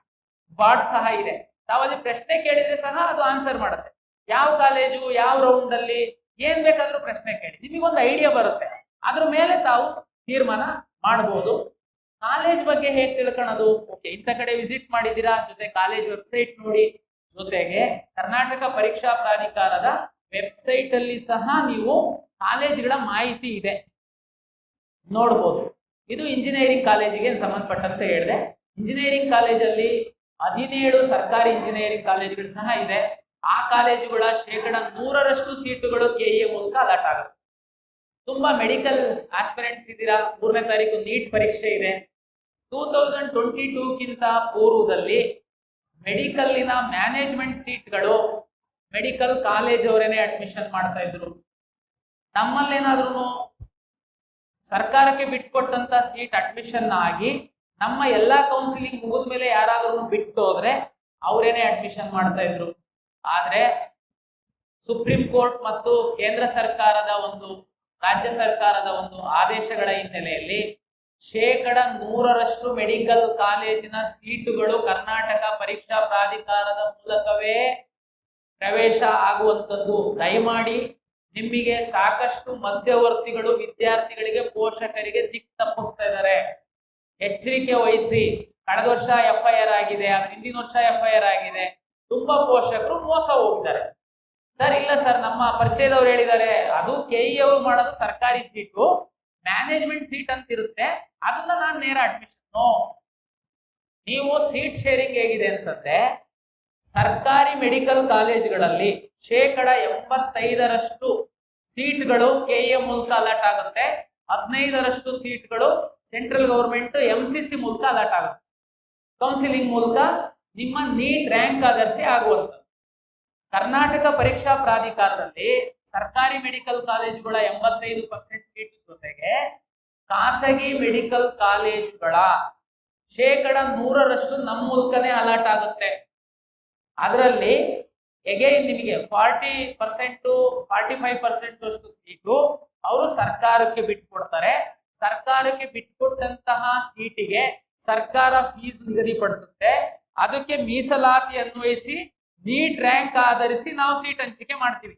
ಬಾರ್ಡ್ ಸಹ ಇದೆ, ತಾವಲ್ಲಿ ಪ್ರಶ್ನೆ ಕೇಳಿದ್ರೆ ಸಹ ಅದು ಆನ್ಸರ್ ಮಾಡುತ್ತೆ. ಯಾವ ಕಾಲೇಜು, ಯಾವ ರೌಂಡ್ ಅಲ್ಲಿ, ಏನ್ ಬೇಕಾದ್ರೂ ಪ್ರಶ್ನೆ ಕೇಳಿ, ನಿಮಗೊಂದು ಐಡಿಯಾ ಬರುತ್ತೆ. ಅದ್ರ ಮೇಲೆ ತಾವು ತೀರ್ಮಾನ ಮಾಡಬಹುದು. ಕಾಲೇಜ್ ಬಗ್ಗೆ ಹೇಗೆ ತಿಳ್ಕೊಳ್ಳೋದು? ಓಕೆ, ಇಂಥ ಕಡೆ ವಿಸಿಟ್ ಮಾಡಿದ್ದೀರಾ, ಜೊತೆ ಕಾಲೇಜ್ ವೆಬ್ಸೈಟ್ ನೋಡಿ, ಜೊತೆಗೆ ಕರ್ನಾಟಕ ಪರೀಕ್ಷಾ ಪ್ರಾಧಿಕಾರದ ವೆಬ್ಸೈಟ್ ಅಲ್ಲಿ ಸಹ ನೀವು ಕಾಲೇಜ್ಗಳ ಮಾಹಿತಿ ಇದೆ, ನೋಡ್ಬೋದು. ಇದು ಇಂಜಿನಿಯರಿಂಗ್ ಕಾಲೇಜಿಗೆ ಸಂಬಂಧಪಟ್ಟಂತೆ ಹೇಳಿದೆ. ಇಂಜಿನಿಯರಿಂಗ್ ಕಾಲೇಜಲ್ಲಿ 17 ಸರ್ಕಾರಿ ಇಂಜಿನಿಯರಿಂಗ್ ಕಾಲೇಜುಗಳು ಸಹ ಇದೆ. ಆ ಕಾಲೇಜುಗಳ 100% ಸೀಟುಗಳು ಕೆಇಎ ಮೂಲಕ ಅಲಾಟ್ ಆಗುತ್ತೆ. ತುಂಬಾ ಮೆಡಿಕಲ್ ಆಸ್ಪಿರೆಂಟ್ಸ್ ಇದ್ದೀರಾ, 3ನೇ ತಾರೀಕು ನೀಟ್ ಪರೀಕ್ಷೆ ಇದೆ. 2022ಕ್ಕಿಂತ ಪೂರ್ವದಲ್ಲಿ ಮೆಡಿಕಲ್ನ ಮ್ಯಾನೇಜ್ಮೆಂಟ್ ಸೀಟ್ಗಳು ಮೆಡಿಕಲ್ ಕಾಲೇಜ್ ಅವರೇನೆ ಅಡ್ಮಿಷನ್ ಮಾಡ್ತಾ ಇದ್ರು. ನಮ್ಮಲ್ಲೇನಾದ್ರೂ ಸರ್ಕಾರಕ್ಕೆ ಬಿಟ್ಕೊಟ್ಟಂತ ಸೀಟ್ ಅಡ್ಮಿಷನ್ ಆಗಿ ನಮ್ಮ ಎಲ್ಲಾ ಕೌನ್ಸಿಲಿಂಗ್ ಮುಗಿದ ಮೇಲೆ ಯಾರಾದ್ರೂ ಬಿಟ್ಟು ಹೋದ್ರೆ ಅವರೇನೆ ಅಡ್ಮಿಷನ್ ಮಾಡ್ತಾ ಇದ್ರು. ಆದ್ರೆ ಸುಪ್ರೀಂ ಕೋರ್ಟ್ ಮತ್ತು ಕೇಂದ್ರ ಸರ್ಕಾರದ ರಾಜ್ಯ ಸರ್ಕಾರದ ಆದೇಶಗಳ ಹಿನ್ನೆಲೆಯಲ್ಲಿ 100% ಮೆಡಿಕಲ್ ಕಾಲೇಜಿನ ಸೀಟುಗಳು ಕರ್ನಾಟಕ ಪರೀಕ್ಷಾ ಪ್ರಾಧಿಕಾರದ ಮೂಲಕವೇ ಪ್ರವೇಶ ಆಗುವಂಥದ್ದು. ದಯಮಾಡಿ, ನಿಮಗೆ ಸಾಕಷ್ಟು ಮಧ್ಯವರ್ತಿಗಳು ವಿದ್ಯಾರ್ಥಿಗಳಿಗೆ, ಪೋಷಕರಿಗೆ ದಿಕ್ಕು ತಪ್ಪಿಸ್ತಾ ಇದ್ದಾರೆ, ಎಚ್ಚರಿಕೆ ವಹಿಸಿ. ಕಳೆದ ವರ್ಷ FIR ಆಗಿದೆ, ಹಿಂದಿನ ವರ್ಷ FIR ಆಗಿದೆ, ತುಂಬಾ ಪೋಷಕರು ಮೋಸ ಹೋಗಿದ್ದಾರೆ. ಸರ್ ಇಲ್ಲ ಸರ್, ನಮ್ಮ ಪರಿಚಯದವ್ರು ಹೇಳಿದ್ದಾರೆ, ಅದು ಕೆಇ ಅವರು ಮಾಡೋದು ಸರ್ಕಾರಿ ಸೀಟು, ಮ್ಯಾನೇಜ್ಮೆಂಟ್ ಸೀಟ್ ಅಂತ ಇರುತ್ತೆ, ಅದನ್ನ ನಾನು ನೇರ ಅಡ್ಮಿಷನ್. ನೀವು ಸೀಟ್ ಶೇರಿಂಗ್ ಹೇಗಿದೆ ಅಂತಂದ್ರೆ, ಸರ್ಕಾರಿ ಮೆಡಿಕಲ್ ಕಾಲೇಜುಗಳಲ್ಲಿ 85% ಸೀಟ್ಗಳು ಕೆಇಎ ಮೂಲಕ ಅಲಾಟ್ ಆಗುತ್ತೆ, 15% ಸೀಟ್ಗಳು ಸೆಂಟ್ರಲ್ ಗವರ್ಮೆಂಟ್ MCC ಮೂಲಕ ಅಲಾಟ್ ಆಗುತ್ತೆ. ಕೌನ್ಸಿಲಿಂಗ್ ಮೂಲಕ ನಿಮ್ಮ ನೀಟ್ ರ್ಯಾಂಕ್ ಆಧರಿಸಿ ಆಗುವಂಥದ್ದು. ಕರ್ನಾಟಕ ಪರೀಕ್ಷಾ ಪ್ರಾಧಿಕಾರದಲ್ಲಿ ಸರ್ಕಾರಿ ಮೆಡಿಕಲ್ ಕಾಲೇಜುಗಳ 85% ಸೀಟ್ ಜೊತೆಗೆ ಖಾಸಗಿ ಮೆಡಿಕಲ್ ಕಾಲೇಜುಗಳ 100% ನಮ್ಮ ಮೂಲಕನೇ ಅಲಾಟ್ ಆಗುತ್ತೆ. ಅದರಲ್ಲಿ ಎಗೈನ್ ನಿಮಗೆ 40% 45% ಅಷ್ಟು ಸೀಟು ಅವರು ಸರ್ಕಾರಕ್ಕೆ ಬಿಟ್ಕೊಡ್ತಾರೆ. ಸರ್ಕಾರಕ್ಕೆ ಬಿಟ್ಕೊಟ್ಟಂತಹ ಸೀಟಿಗೆ ಸರ್ಕಾರ ಫೀಸ್ ನಿಗದಿಪಡಿಸುತ್ತೆ. ಅದಕ್ಕೆ ಮೀಸಲಾತಿ ಅನ್ವಯಿಸಿ ನೀಟ್ ರ್ಯಾಂಕ್ ಆಧರಿಸಿ ನಾವು ಸೀಟ್ ಹಂಚಿಕೆ ಮಾಡ್ತೀವಿ.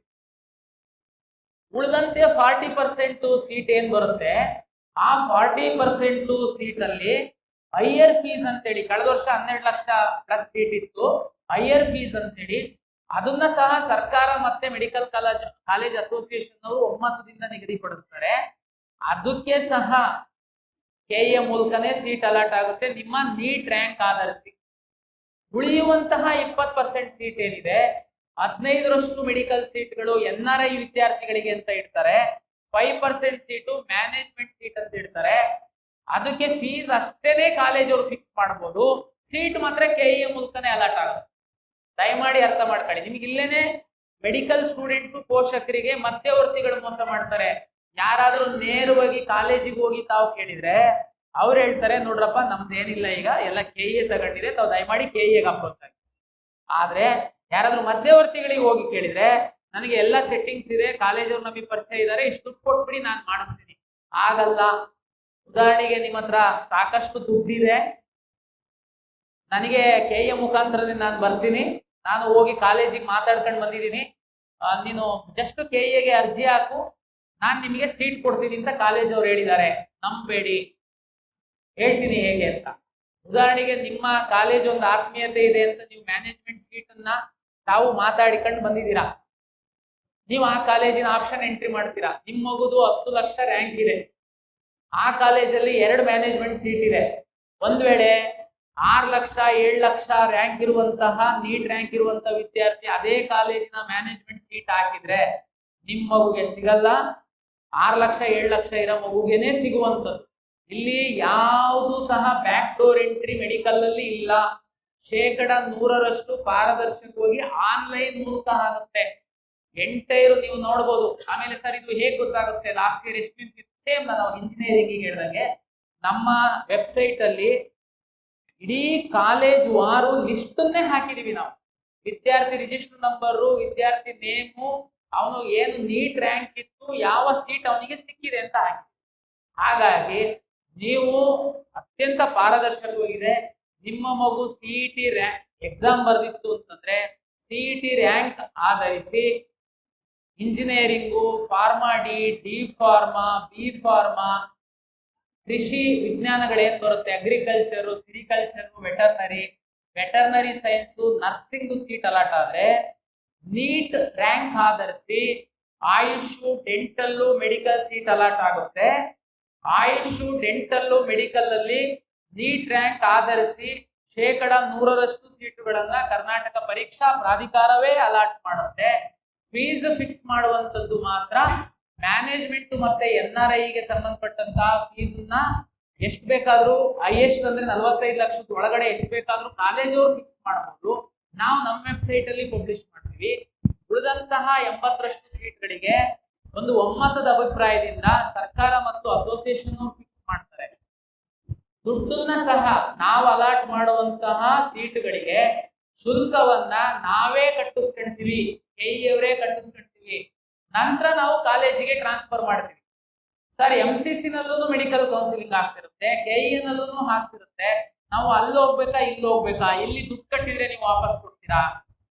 ಉಳಿದಂತೆ 40% ಸೀಟ್ ಏನ್ ಬರುತ್ತೆ, ಆ 40% ಸೀಟ್ ಅಲ್ಲಿ ಹೈಯರ್ ಫೀಸ್ ಅಂತೇಳಿ, ಕಳೆದ ವರ್ಷ 12 ಲಕ್ಷ ಪ್ಲಸ್ ಸೀಟ್ ಇತ್ತು, ಹೈಯರ್ ಫೀಸ್ ಅಂತೇಳಿ ಅದನ್ನ ಸಹ ಸರ್ಕಾರ ಮತ್ತೆ ಮೆಡಿಕಲ್ ಕಾಲೇಜ್ ಅಸೋಸಿಯೇಷನ್ ಅವರು ಒಮ್ಮತದಿಂದ ನಿಗದಿಪಡಿಸ್ತಾರೆ. ಅದಕ್ಕೆ ಸಹ ಕೆಇಎ ಮೂಲಕನೇ ಸೀಟ್ ಅಲಾಟ್ ಆಗುತ್ತೆ ನಿಮ್ಮ ನೀಟ್ ರ್ಯಾಂಕ್ ಆಧರಿಸಿ. ಉಳಿಯುವಂತಹ 20% ಸೀಟ್ ಏನಿದೆ, 15% ಮೆಡಿಕಲ್ ಸೀಟ್ಗಳು NRI ವಿದ್ಯಾರ್ಥಿಗಳಿಗೆ ಅಂತ ಇಡ್ತಾರೆ, 5% ಸೀಟು ಮ್ಯಾನೇಜ್ಮೆಂಟ್ ಸೀಟ್ ಅಂತ ಇಡ್ತಾರೆ. ಅದಕ್ಕೆ ಫೀಸ್ ಅಷ್ಟೇನೆ ಕಾಲೇಜ್ ಅವರು ಫಿಕ್ಸ್ ಮಾಡಬಹುದು, ಸೀಟ್ ಮಾತ್ರ ಕೆಇಎ ಮೂಲಕನೇ ಅಲಾಟ್ ಆಗುತ್ತೆ. ದಯಮಾಡಿ ಅರ್ಥ ಮಾಡ್ಕೊಳ್ಳಿ. ನಿಮ್ಗೆ ಇಲ್ಲೇನೆ ಮೆಡಿಕಲ್ ಸ್ಟೂಡೆಂಟ್ಸ್ ಪೋಷಕರಿಗೆ ಮಧ್ಯವರ್ತಿಗಳು ಮೋಸ ಮಾಡ್ತಾರೆ. ಯಾರಾದ್ರೂ ನೇರವಾಗಿ ಕಾಲೇಜಿಗೆ ಹೋಗಿ ತಾವು ಕೇಳಿದ್ರೆ ಅವ್ರು ಹೇಳ್ತಾರೆ, ನೋಡ್ರಪ್ಪ ನಮ್ದೇನಿಲ್ಲ, ಈಗ ಎಲ್ಲ ಕೆಇಎ ತಗೊಂಡಿದೆ, ತಾವು ದಯಮಾಡಿ ಕೆಇಎಗೆ ಅಪ್ರೋಚ್ ಆಗಿ. ಆದ್ರೆ ಯಾರಾದ್ರೂ ಮಧ್ಯವರ್ತಿಗಳಿಗೆ ಹೋಗಿ ಕೇಳಿದ್ರೆ, ನನಗೆ ಎಲ್ಲ ಸೆಟ್ಟಿಂಗ್ಸ್ ಇದೆ, ಕಾಲೇಜವ್ರು ನಮಗೆ ಪರಿಚಯ ಇದ್ದಾರೆ, ಇಷ್ಟು ದುಡ್ಡು ಕೊಟ್ಬಿಡಿ ನಾನು ಮಾಡಿಸ್ತೀನಿ. ಆಗಲ್ಲ. ಉದಾಹರಣೆಗೆ ನಿಮ್ಮ ಹತ್ರ ಸಾಕಷ್ಟು ದುಡ್ಡಿದೆ, ನನಗೆ ಕೆಇಎ ಮುಖಾಂತರದಿಂದ ನಾನು ಬರ್ತೀನಿ, ನಾನು ಹೋಗಿ ಕಾಲೇಜಿಗೆ ಮಾತಾಡ್ಕೊಂಡು ಬಂದಿದ್ದೀನಿ, ನೀನು ಜಸ್ಟ್ ಕೆಇಎಗೆ ಅರ್ಜಿ ಹಾಕು, ನಾನು ನಿಮಗೆ ಸೀಟ್ ಕೊಡ್ತೀನಿ ಅಂತ ಕಾಲೇಜ್ ಅವ್ರು ಹೇಳಿದ್ದಾರೆ. ನಂಬೇಡಿ, ಹೇಳ್ತೀನಿ ಹೇಗೆ ಅಂತ. ಉದಾಹರಣೆಗೆ ನಿಮ್ಮ ಕಾಲೇಜ್ ಒಂದು ಆತ್ಮೀಯತೆ ಇದೆ ಅಂತ ನೀವು ಮ್ಯಾನೇಜ್ಮೆಂಟ್ ಸೀಟ್ ಅನ್ನ ತಾವು ಮಾತಾಡಿಕೊಂಡು ಬಂದಿದ್ದೀರಾ, ನೀವು ಆ ಕಾಲೇಜಿನ ಆಪ್ಷನ್ ಎಂಟ್ರಿ ಮಾಡ್ತೀರಾ. ನಿಮ್ಮ ಮಗುದು 10 ಲಕ್ಷ ರ್ಯಾಂಕ್ ಇದೆ, ಆ ಕಾಲೇಜಲ್ಲಿ 2 ಮ್ಯಾನೇಜ್ಮೆಂಟ್ ಸೀಟ್ ಇದೆ. ಒಂದ್ ವೇಳೆ 6 ಲಕ್ಷ 7 ಲಕ್ಷ ರ್ಯಾಂಕ್ ಇರುವಂತಹ ನೀಟ್ ರ್ಯಾಂಕ್ ಇರುವಂತಹ ವಿದ್ಯಾರ್ಥಿ ಅದೇ ಕಾಲೇಜಿನ ಮ್ಯಾನೇಜ್ಮೆಂಟ್ ಸೀಟ್ ಹಾಕಿದ್ರೆ ನಿಮ್ಮ ಮಗುಗೆ ಸಿಗಲ್ಲ, 6 ಲಕ್ಷ 7 ಲಕ್ಷ ಇರೋ ಮಗುಗೆನೆ ಸಿಗುವಂತದ್ದು. ಇಲ್ಲಿ ಯಾವುದು ಸಹ ಬ್ಯಾಕ್ ಡೋರ್ ಎಂಟ್ರಿ ಮೆಡಿಕಲ್ ಅಲ್ಲಿ ಇಲ್ಲ. 100% ಪಾರದರ್ಶಕವಾಗಿ ಆನ್ಲೈನ್ ಮೂಲಕ ಆಗುತ್ತೆ. ಎಂಟೈರು ನೀವು ನೋಡ್ಬೋದು. ಆಮೇಲೆ ಸರ್ ಇದು ಹೇಗೆ ಗೊತ್ತಾಗುತ್ತೆ, ಲಾಸ್ಟ್ ಇಯರ್ ಎಷ್ಟು ನಿಂತಿತ್ತು? ಸೇಮ್ ನಾವು ಇಂಜಿನಿಯರಿಂಗ್ ಹೇಳಿದಂಗೆ ನಮ್ಮ ವೆಬ್ಸೈಟ್ ಅಲ್ಲಿ ಇಡೀ ಕಾಲೇಜ್ ವಾರು ಲಿಸ್ಟನ್ನೇ ಹಾಕಿದೀವಿ ನಾವು. ವಿದ್ಯಾರ್ಥಿ ರಿಜಿಸ್ಟರ್ ನಂಬರು, ವಿದ್ಯಾರ್ಥಿ ನೇಮು, ಅವನು ಏನು ನೀಟ್ ರ್ಯಾಂಕ್ ಇತ್ತು, ಯಾವ ಸೀಟ್ ಅವನಿಗೆ ಸಿಕ್ಕಿದೆ ಅಂತ ಹಾಕಿ. ಹಾಗಾಗಿ ನೀವು ಅತ್ಯಂತ ಪಾರದರ್ಶಕವಾಗಿದೆ. ನಿಮ್ಮ ಮಗು ಸಿಇಟಿ ರ್ಯಾಂಕ್ ಎಕ್ಸಾಮ್ ಬರೆದಿತ್ತು ಅಂತಂದ್ರೆ ಸಿಇಟಿ ರ್ಯಾಂಕ್ ಆಧರಿಸಿ engineering, pharma D pharma, B pharma, ಕೃಷಿ ವಿಜ್ಞಾನಗಳೇನ್ ಬರುತ್ತೆ, agriculture, sericulture, veterinary science, nursing seat allot ಆದ್ರೆ ನೀಟ್ ರ್ಯಾಂಕ್ ಆಧರಿಸಿ AYUSH, dental, medical seat allot ಆಗುತ್ತೆ. ಆಯುಷ್, ಡೆಂಟಲ್, ಮೆಡಿಕಲ್ ಅಲ್ಲಿ ನೀಟ್ ರ್ಯಾಂಕ್ ಆಧರಿಸಿ 100% ಸೀಟುಗಳನ್ನ ಕರ್ನಾಟಕ ಪರೀಕ್ಷಾ ಪ್ರಾಧಿಕಾರವೇ ಅಲಾಟ್ ಮಾಡುತ್ತೆ. ಫೀಸ್ ಫಿಕ್ಸ್ ಮಾಡುವಂತದ್ದು ಮಾತ್ರ ಮ್ಯಾನೇಜ್ಮೆಂಟ್ ಮತ್ತೆ NRI ಗೆ ಸಂಬಂಧಪಟ್ಟಂತಹ ಫೀಸ್ ಎಷ್ಟು ಬೇಕಾದ್ರೂ, ಹೈಯೆಸ್ಟ್ ಅಂದ್ರೆ 45 ಲಕ್ಷದ ಒಳಗಡೆ ಎಷ್ಟು ಬೇಕಾದ್ರೂ ಕಾಲೇಜವರು ಫಿಕ್ಸ್ ಮಾಡಬಹುದು. ನಾವು ನಮ್ಮ ವೆಬ್ಸೈಟ್ ಅಲ್ಲಿ ಪಬ್ಲಿಷ್ ಮಾಡ್ತೀವಿ. ಉಳಿದಂತಹ 80% ಸೀಟ್ಗಳಿಗೆ ಒಂದು ಒಮ್ಮತದ ಅಭಿಪ್ರಾಯದಿಂದ ಸರ್ಕಾರ ಮತ್ತು ಅಸೋಸಿಯೇಷನ್ ಫಿಕ್ಸ್ ಮಾಡ್ತಾರೆ. ದುಡ್ಡನ್ನ ಸಹ ನಾವು ಅಲಾಟ್ ಮಾಡುವಂತಹ ಸೀಟ್ಗಳಿಗೆ ಶುಲ್ಕವನ್ನ ನಾವೇ ಕಟ್ಟಿಸ್ಕೊಂತೀವಿ, KE ಅವರೇ ಕಟ್ಟಿಸ್ಕೊಂತೀವಿ. ನಂತರ ನಾವು ಕಾಲೇಜಿಗೆ ಟ್ರಾನ್ಸ್ಫರ್ ಮಾಡ್ತೀವಿ. ಸರ್ MCC ನಲ್ಲೂ ಮೆಡಿಕಲ್ ಕೌನ್ಸಿಲಿಂಗ್ ಆಗ್ತಿರುತ್ತೆ, KE ನಲ್ಲೂ ಆಗ್ತಿರುತ್ತೆ. ನಾವು ಅಲ್ಲಿ ಹೋಗ್ಬೇಕಾ ಇಲ್ಲಿ ಹೋಗ್ಬೇಕಾ? ಇಲ್ಲಿ ದುಡ್ಡು ಕಟ್ಟಿದ್ರೆ ನೀವು ವಾಪಸ್ ಕೊಡ್ತೀರಾ?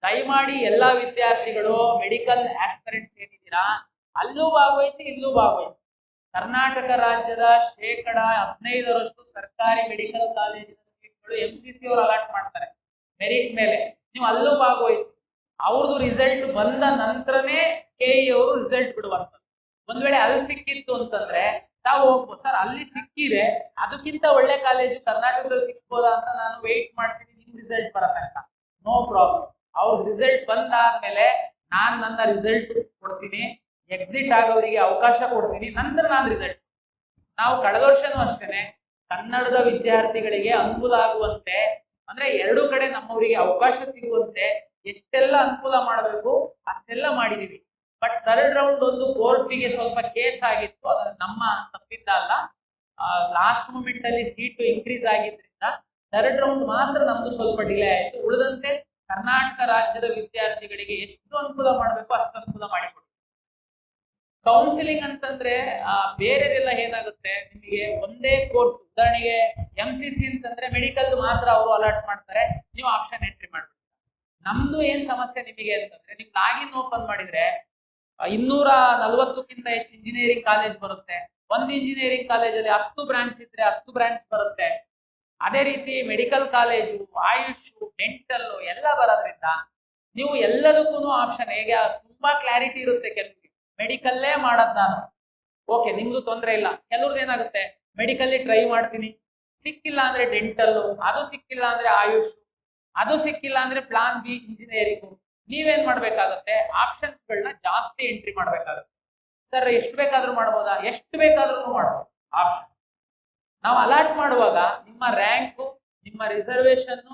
ದಯಮಾಡಿ ಎಲ್ಲಾ ವಿದ್ಯಾರ್ಥಿಗಳು ಮೆಡಿಕಲ್ ಆಸ್ಪಿರೆಂಟ್ಸ್ ಏನಿದ್ದೀರಾ ಅಲ್ಲೂ ಭಾಗವಹಿಸಿ, ಇಲ್ಲೂ ಭಾಗವಹಿಸಿ. ಕರ್ನಾಟಕ ರಾಜ್ಯದ 15% ಸರ್ಕಾರಿ ಮೆಡಿಕಲ್ ಕಾಲೇಜಿನ ಸೀಟ್ಗಳು MCC ಅವರು ಅಲಾಟ್ ಮಾಡ್ತಾರೆ ಮೆರಿಟ್ ಮೇಲೆ. ನೀವು ಅಲ್ಲೂ ಭಾಗವಹಿಸಿ. ಅವ್ರದ್ದು ರಿಸಲ್ಟ್ ಬಂದ ನಂತರನೇ KE ಅವರು ರಿಸಲ್ಟ್ ಬಿಡುವಂಥದ್ದು. ಒಂದ್ ವೇಳೆ ಅಲ್ಲಿ ಸಿಕ್ಕಿತ್ತು ಅಂತಂದ್ರೆ ತಾವು ಹೋಗ್ಬೋದು. ಸರ್ ಅಲ್ಲಿ ಸಿಕ್ಕಿದೆ, ಅದಕ್ಕಿಂತ ಒಳ್ಳೆ ಕಾಲೇಜು ಕರ್ನಾಟಕದಲ್ಲಿ ಸಿಕ್ಬೋದಾ ಅಂತ ನಾನು ವೇಟ್ ಮಾಡ್ತೀನಿ ನಿಮ್ ರಿಸಲ್ಟ್ ಬರತಂಕ. No problem. ಅವ್ರ ರಿಸಲ್ಟ್ ಬಂದಾದ್ಮೇಲೆ ನಾನ್ ನನ್ನ ರಿಸಲ್ಟ್ ಕೊಡ್ತೀನಿ, ಎಕ್ಸಿಟ್ ಆಗೋರಿಗೆ ಅವಕಾಶ ಕೊಡ್ತೀನಿ, ನಂತರ ನಾನು ರಿಸಲ್ಟ್. ನಾವು ಕಳೆದ ವರ್ಷನೂ ಅಷ್ಟೇನೆ ಕನ್ನಡದ ವಿದ್ಯಾರ್ಥಿಗಳಿಗೆ ಅನುಕೂಲ ಆಗುವಂತೆ, ಅಂದ್ರೆ ಎರಡು ಕಡೆ ನಮ್ಮವರಿಗೆ ಅವಕಾಶ ಸಿಗುವಂತೆ ಎಷ್ಟೆಲ್ಲ ಅನುಕೂಲ ಮಾಡಬೇಕು ಅಷ್ಟೆಲ್ಲ ಮಾಡಿದೀವಿ. ಬಟ್ ಥರ್ಡ್ ರೌಂಡ್ ಒಂದು ಕೋರ್ಟಿಗೆ ಸ್ವಲ್ಪ ಕೇಸ್ ಆಗಿತ್ತು, ಅದು ನಮ್ಮ ತಪ್ಪಿದ್ದ ಅಲ್ಲ. ಲಾಸ್ಟ್ ಮೂಮೆಂಟ್ ಅಲ್ಲಿ ಸೀಟು ಇನ್ಕ್ರೀಸ್ ಆಗಿದ್ರಿಂದ ಥರ್ಡ್ ರೌಂಡ್ ಮಾತ್ರ ನಮ್ದು ಸ್ವಲ್ಪ ಡಿಲೇ ಆಯ್ತು. ಉಳಿದಂತೆ ಕರ್ನಾಟಕ ರಾಜ್ಯದ ವಿದ್ಯಾರ್ಥಿಗಳಿಗೆ ಎಷ್ಟು ಅನುಕೂಲ ಮಾಡಬೇಕು ಅಷ್ಟು ಅನುಕೂಲ ಮಾಡಿಕೊಡ್ತೀವಿ. ಕೌನ್ಸಿಲಿಂಗ್ ಅಂತಂದ್ರೆ ಬೇರೆದೆಲ್ಲ ಏನಾಗುತ್ತೆ, ನಿಮಗೆ ಒಂದೇ ಕೋರ್ಸ್, ಉದಾಹರಣೆಗೆ MCC ಅಂತಂದ್ರೆ ಮೆಡಿಕಲ್ ಮಾತ್ರ ಅವರು ಅಲಾಟ್ ಮಾಡ್ತಾರೆ, ನೀವು ಆಪ್ಷನ್ ಎಂಟ್ರಿ ಮಾಡ್ಬೇಕು. ನಮ್ದು ಏನ್ ಸಮಸ್ಯೆ ನಿಮಗೆ ಅಂತಂದ್ರೆ, ನೀವು ಲಾಗಿನ್ ಓಪನ್ ಮಾಡಿದ್ರೆ 240ಕ್ಕಿಂತ ಹೆಚ್ಚು ಇಂಜಿನಿಯರಿಂಗ್ ಕಾಲೇಜ್ ಬರುತ್ತೆ. ಒಂದು ಇಂಜಿನಿಯರಿಂಗ್ ಕಾಲೇಜಲ್ಲಿ 10 ಬ್ರಾಂಚ್ ಇದ್ರೆ 10 ಬ್ರಾಂಚ್ ಬರುತ್ತೆ. ಅದೇ ರೀತಿ ಮೆಡಿಕಲ್ ಕಾಲೇಜು, ಆಯುಷ್, ಡೆಂಟಲ್ ಎಲ್ಲ ಬರೋದ್ರಿಂದ ನೀವು ಎಲ್ಲದಕ್ಕೂ ಆಪ್ಷನ್ ಹೇಗೆ ತುಂಬಾ ಕ್ಲಾರಿಟಿ ಇರುತ್ತೆ. ಕೆಲವರಿಗೆ ಮೆಡಿಕಲ್ಲೇ ಮಾಡೋದ್ ನಾನು, ಓಕೆ ನಿಮ್ದು ತೊಂದರೆ ಇಲ್ಲ. ಕೆಲವ್ರದ್ದು ಏನಾಗುತ್ತೆ, ಮೆಡಿಕಲ್ಲಿ ಟ್ರೈ ಮಾಡ್ತೀನಿ, ಸಿಕ್ಕಿಲ್ಲ ಅಂದ್ರೆ ಡೆಂಟಲ್, ಅದು ಸಿಕ್ಕಿಲ್ಲ ಅಂದ್ರೆ ಆಯುಷ್, ಅದು ಸಿಕ್ಕಿಲ್ಲ ಅಂದ್ರೆ ಪ್ಲಾನ್ ಬಿ ಇಂಜಿನಿಯರಿಂಗ್. ನೀವೇನ್ ಮಾಡ್ಬೇಕಾಗುತ್ತೆ, ಆಪ್ಷನ್ಸ್ ಗಳನ್ನ ಜಾಸ್ತಿ ಎಂಟ್ರಿ ಮಾಡ್ಬೇಕಾಗುತ್ತೆ. ಸರ್ ಎಷ್ಟು ಬೇಕಾದ್ರೂ ಮಾಡ್ಬೋದಾ? ಎಷ್ಟು ಬೇಕಾದ್ರೂ ಮಾಡ್ಬೋದು. ಆಪ್ಷನ್ ನಾವು ಅಲಾಟ್ ಮಾಡುವಾಗ ನಿಮ್ಮ ರ್ಯಾಂಕು, ನಿಮ್ಮ ರಿಸರ್ವೇಶನ್,